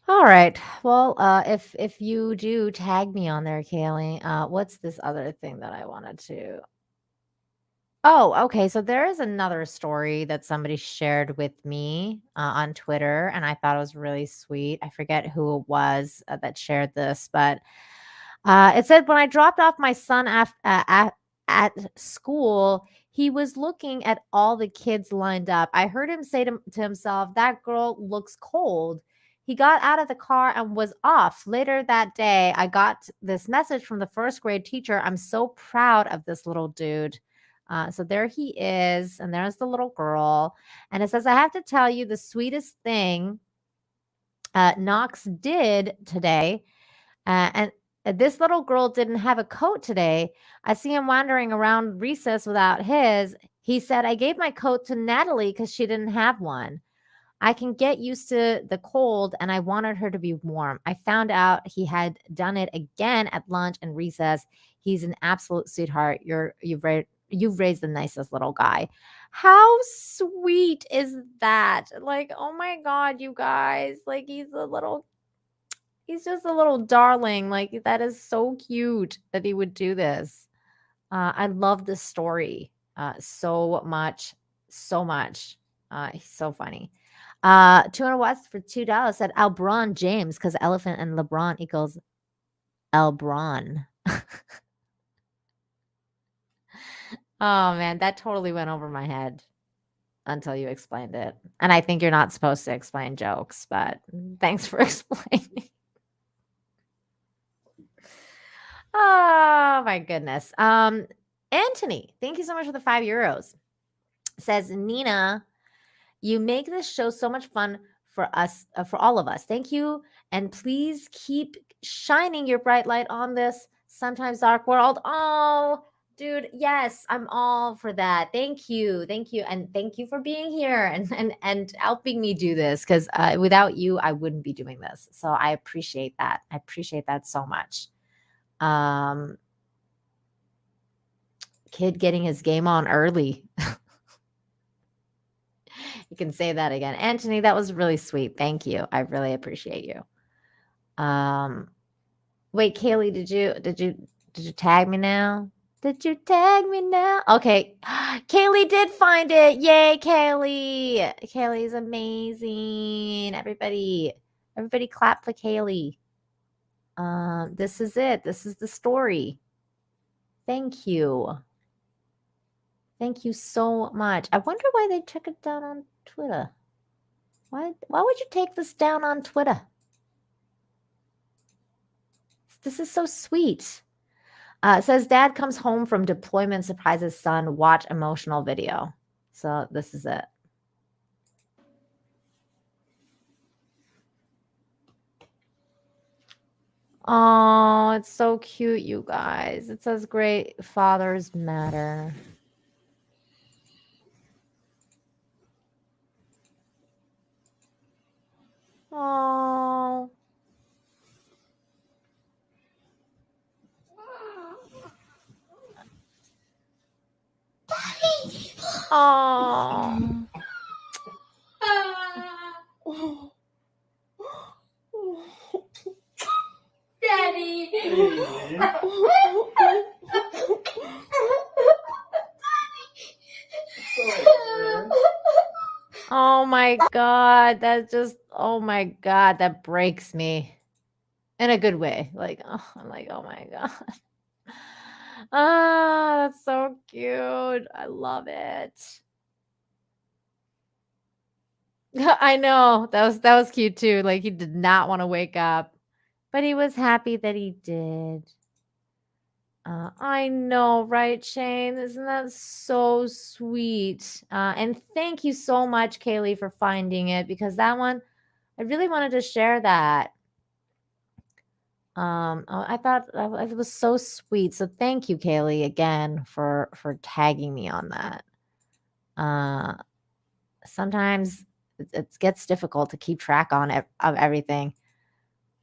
All right. Well, if you do tag me on there, Kaylee, what's this other thing that I wanted to? Oh, okay. So there is another story that somebody shared with me on Twitter, and I thought it was really sweet. I forget who it was that shared this, but it said when I dropped off my son at school, he was looking at all the kids lined up. I heard him say to himself, "That girl looks cold." He got out of the car and was off. Later that day, I got this message from the first grade teacher. I'm so proud of this little dude. So there he is, and there's the little girl. And it says, I have to tell you the sweetest thing Knox did today. And this little girl didn't have a coat today. I see him wandering around recess without his. He said, I gave my coat to Natalie because she didn't have one. I can get used to the cold, and I wanted her to be warm. I found out he had done it again at lunch and recess. He's an absolute sweetheart. You've raised the nicest little guy. How sweet is that? Like, oh my God, you guys. Like, he's just a little darling. Like, that is so cute that he would do this. I love this story so much. So much. He's so funny. 200 watts for $2 said LeBron James because elephant and LeBron equals Elbron. Oh man, that totally went over my head until you explained it. And I think you're not supposed to explain jokes, but thanks for explaining. Oh my goodness. Anthony, thank you so much for the €5. Says Nina, you make this show so much fun for us, for all of us. Thank you. And please keep shining your bright light on this sometimes dark world. Oh, dude, yes, I'm all for that. Thank you. Thank you. And thank you for being here and helping me do this because without you, I wouldn't be doing this. So I appreciate that. I appreciate that so much. Kid getting his game on early. You can say that again. Anthony, that was really sweet. Thank you. I really appreciate you. Wait, Kaylee, did you tag me now? Did you tag me now? Okay. Kaylee did find it. Yay, Kaylee. Kaylee's amazing. Everybody clap for Kaylee. This is it. This is the story. Thank you. Thank you so much. I wonder why they took it down on Twitter. Why would you take this down on Twitter? This is so sweet. It says dad comes home from deployment, surprises son, watch emotional video. So this is it. Oh, it's so cute, you guys. It says great fathers matter. Oh. Oh. Daddy. Oh my God. Oh my God. That breaks me in a good way. Like, oh, I'm like, oh my God. Ah, that's so cute. I love it. I know. That was cute too. Like he did not want to wake up, but he was happy that he did. I know, right, Shane? Isn't that so sweet? And thank you so much, Kaylee, for finding it because that one, I really wanted to share that. I thought it was so sweet. So thank you, Kaylee, again for tagging me on that. Sometimes it gets difficult to keep track of everything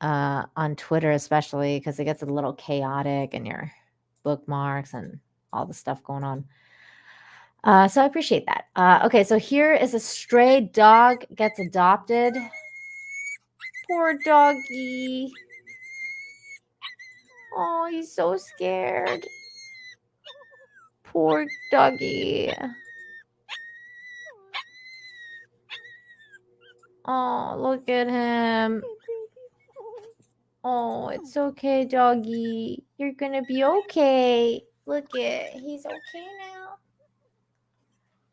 on Twitter, especially because it gets a little chaotic and your bookmarks and all the stuff going on. So I appreciate that. Okay, so here is a stray dog gets adopted. Poor doggy. Oh, he's so scared. Poor doggy. Oh, look at him. Oh, it's okay, doggy. You're gonna be okay. Look it. He's okay now.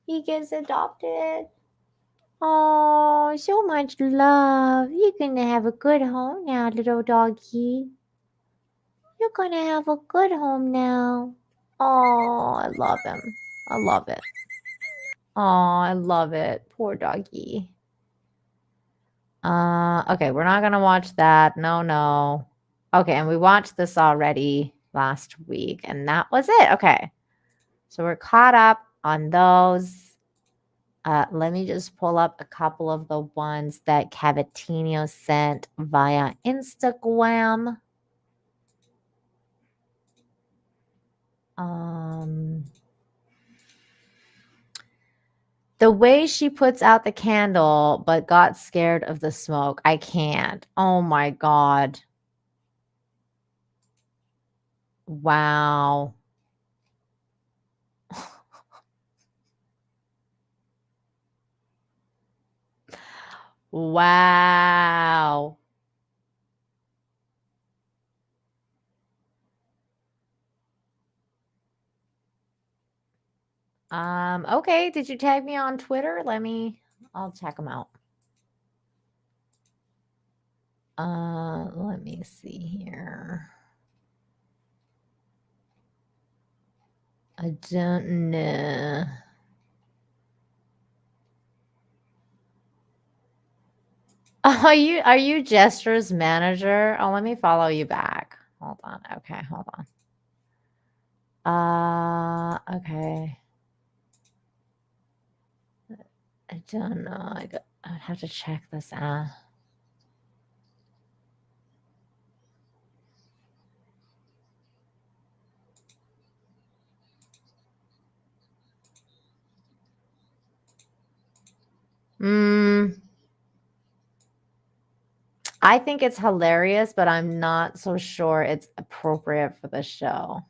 He gets adopted. Oh, so much love. You're gonna have a good home now, little doggy. You're gonna have a good home now. Oh, I love him. I love it. Oh, I love it. Poor doggy. Okay, we're not gonna watch that. No. Okay, and we watched this already last week, and that was it. Okay. So we're caught up on those. Let me just pull up a couple of the ones that Cavatinho sent via Instagram. The way she puts out the candle but got scared of the smoke. I can't. Oh my God. Wow. Wow. Okay. Did you tag me on Twitter? I'll check them out. Let me see here. I don't know. Are you Jester's manager? Oh, let me follow you back. Hold on. Okay, hold on. Okay. I don't know. I'd have to check this out. I think it's hilarious, but I'm not so sure it's appropriate for the show.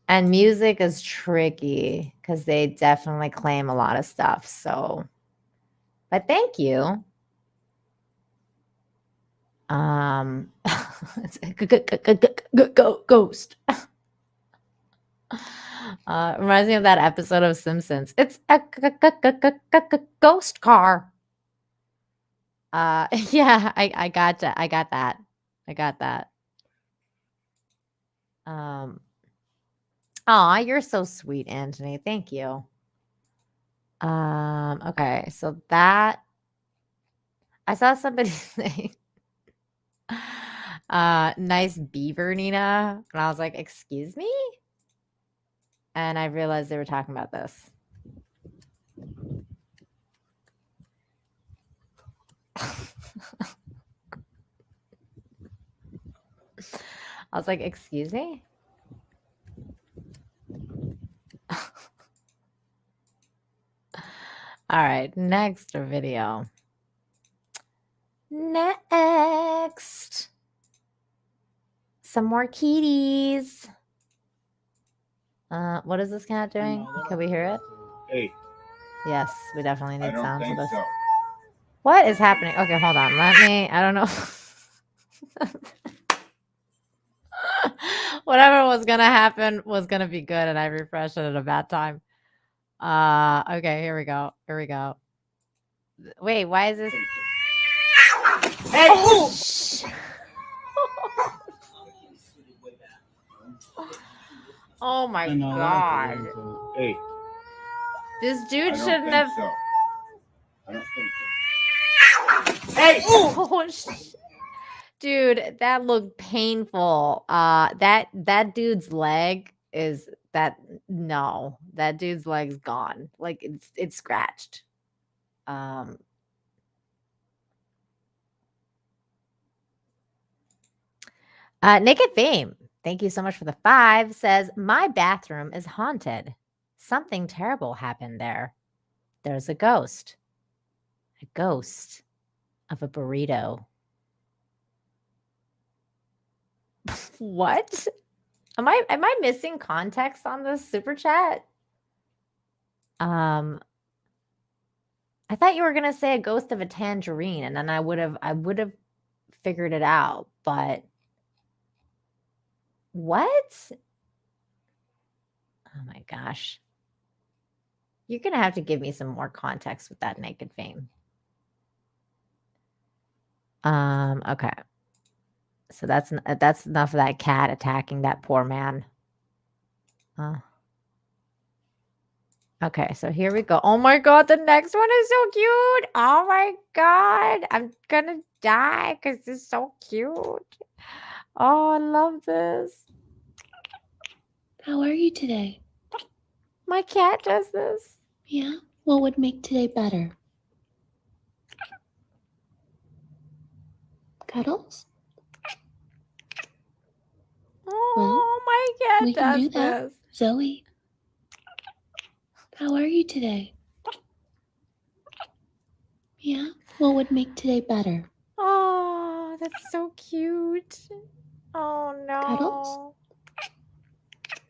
And music is tricky because they definitely claim a lot of stuff. So, but thank you. Ghost. Reminds me of that episode of Simpsons. It's a ghost car. Yeah, I got that. I got that. Aw, you're so sweet, Anthony. Thank you. Okay, so that I saw somebody say nice beaver, Nina. And I was like, excuse me? And I realized they were talking about this. I was like, excuse me? All right, next video. Next. Some more kitties. What is this cat doing? Can we hear it? Hey. Yes, we definitely need sound for this. So. What is happening? Okay, hold on. I don't know. Whatever was gonna happen was gonna be good, and I refreshed it at a bad time. Okay, here we go. Wait, why is this? Hey! Oh! Oh my God. Hey. This dude shouldn't have. So. I don't think so. Hey! Oh, dude, that looked painful. That dude's leg is that. No, that dude's leg's gone. Like it's scratched. Naked Fame. Thank you so much for the 5. Says, my bathroom is haunted. Something terrible happened there. There's a ghost. A ghost of a burrito. What? Am I missing context on this super chat? I thought you were gonna say a ghost of a tangerine, and then I would have figured it out, but what? Oh my gosh. You're gonna have to give me some more context with that naked fame. Okay. So that's enough of that cat attacking that poor man. Okay, so here we go. Oh my god, the next one is so cute. Oh my god, I'm gonna die because it's so cute. Oh, I love this. How are you today? My cat does this. Yeah? What would make today better? Cuddles? Oh, my cat we can do does that. this. Zoe, how are you today? Yeah? What would make today better? Oh, that's so cute. Oh no. Cuddles?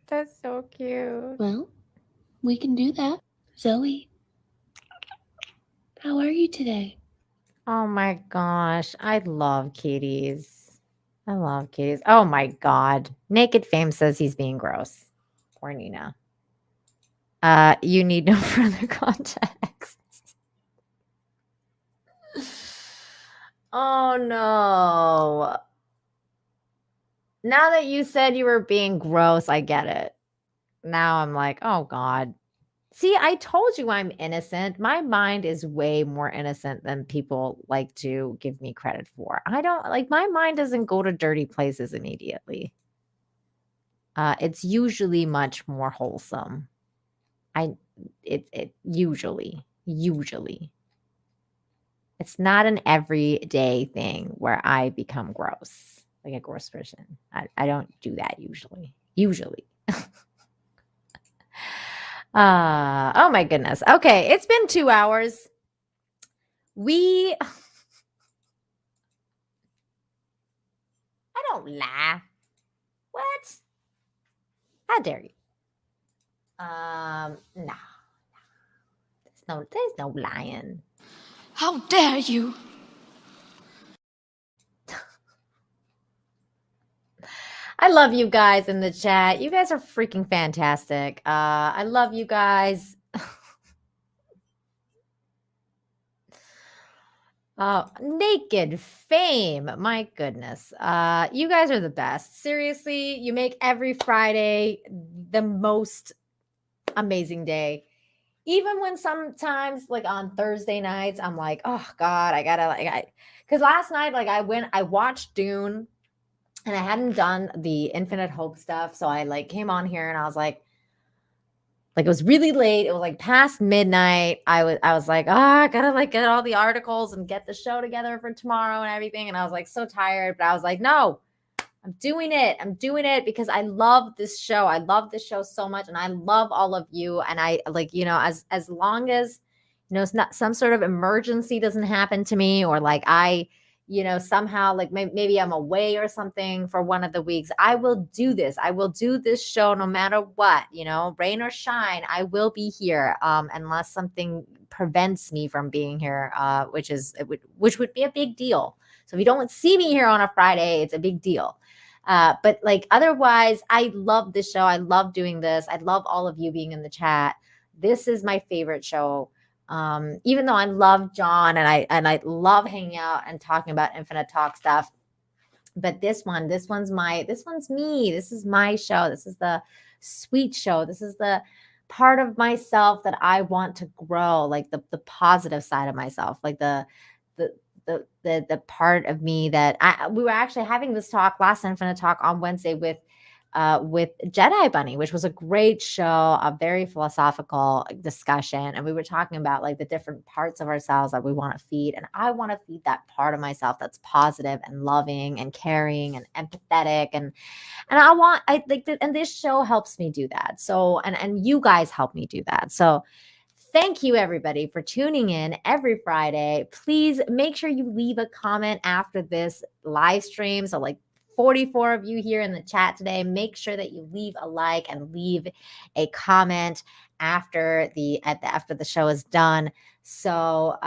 That's so cute. Well, we can do that. Zoe, how are you today? Oh my gosh, I love kitties. I love kitties. Oh my god. Naked Fame says he's being gross. Poor Nina. You need no further context. Oh no. Now that you said you were being gross, I get it. Now I'm like, oh god. See, I told you I'm innocent. My mind is way more innocent than people like to give me credit for. I don't like my mind doesn't go to dirty places immediately. It's usually much more wholesome. It usually. It's not an everyday thing where I become gross, like a gross person. I don't do that usually. Oh my goodness. Okay, it's been 2 hours. I don't lie. What? How dare you? No. There's no lying. How dare you? I love you guys in the chat. You guys are freaking fantastic. I love you guys. Oh, Naked Fame. My goodness. You guys are the best. Seriously, you make every Friday the most amazing day. Even when sometimes, like on Thursday nights, I'm like, oh God, I gotta because last night, like I watched Dune and I hadn't done the Infinite Hope stuff. So I like came on here and I was like it was really late. It was like past midnight. I was like, I gotta like get all the articles and get the show together for tomorrow and everything. And I was like so tired, but I was like, no, I'm doing it because I love this show. I love this show so much. And I love all of you. And I like, as long as, it's not some sort of emergency doesn't happen to me or like somehow like maybe I'm away or something for one of the weeks, I will do this. I will do this show no matter what, rain or shine, I will be here unless something prevents me from being here, which would be a big deal. So if you don't see me here on a Friday, it's a big deal. But like otherwise, I love this show. I love doing this. I love all of you being in the chat. This is my favorite show. Even though I love John and I love hanging out and talking about Infinite Talk stuff, but this one's me. This is my show. This is the sweet show. This is the part of myself that I want to grow, like the positive side of myself, like the part of me that we were actually having this talk last Infinite Talk on Wednesday with with Jedi Bunny, which was a great show, a very philosophical discussion. And we were talking about like the different parts of ourselves that we want to feed. And I want to feed that part of myself that's positive and loving and caring and empathetic. And I like, and this show helps me do that. So, and you guys help me do that. So thank you everybody for tuning in every Friday. Please make sure you leave a comment after this live stream. So like 44 of you here in the chat today, make sure that you leave a like and leave a comment after the show is done. So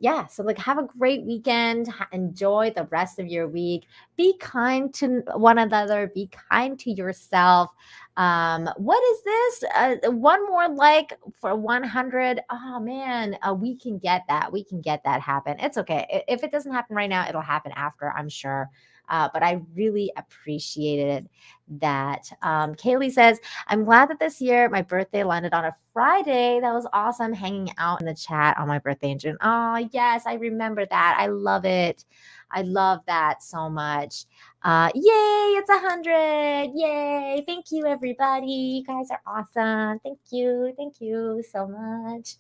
yeah, so like have a great weekend. Enjoy the rest of your week. Be kind to one another. Be kind to yourself. What is this? One more like for 100. Oh man, we can get that. We can get that happen. It's okay. If it doesn't happen right now, it'll happen after, I'm sure. But I really appreciated that. Kaylee says, I'm glad that this year my birthday landed on a Friday. That was awesome, hanging out in the chat on my birthday in June. Oh, yes, I remember that. I love it. I love that so much. Yay, it's 100. Yay. Thank you, everybody. You guys are awesome. Thank you. Thank you so much.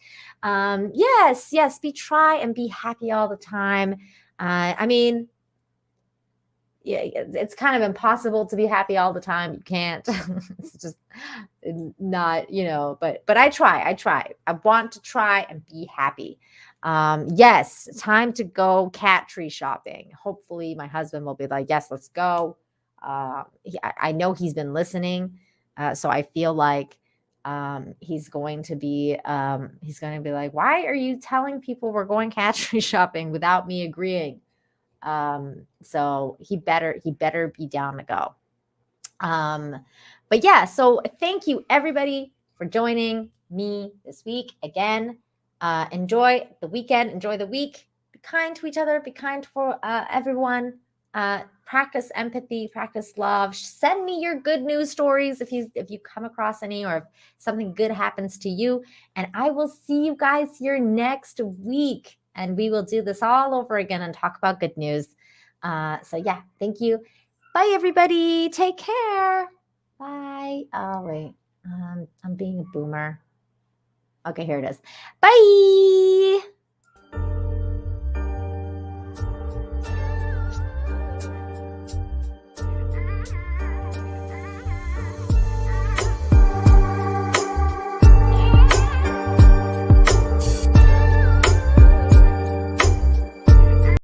Yes, try and be happy all the time. I mean, yeah, it's kind of impossible to be happy all the time. You can't. It's just not, but I try. I want to try and be happy. Yes, time to go cat tree shopping. Hopefully my husband will be like, yes, let's go. I know he's been listening. So I feel like he's going to be like, why are you telling people we're going cat tree shopping without me agreeing? So he better be down to go. But yeah, so thank you everybody for joining me this week. Again, enjoy the weekend, enjoy the week, be kind to each other, be kind for everyone. Practice empathy, practice love. Send me your good news stories if you come across any, or if something good happens to you. And I will see you guys here next week. And we will do this all over again and talk about good news. So yeah, thank you. Bye, everybody. Take care. Bye. Oh, wait. I'm being a boomer. Okay, here it is. Bye.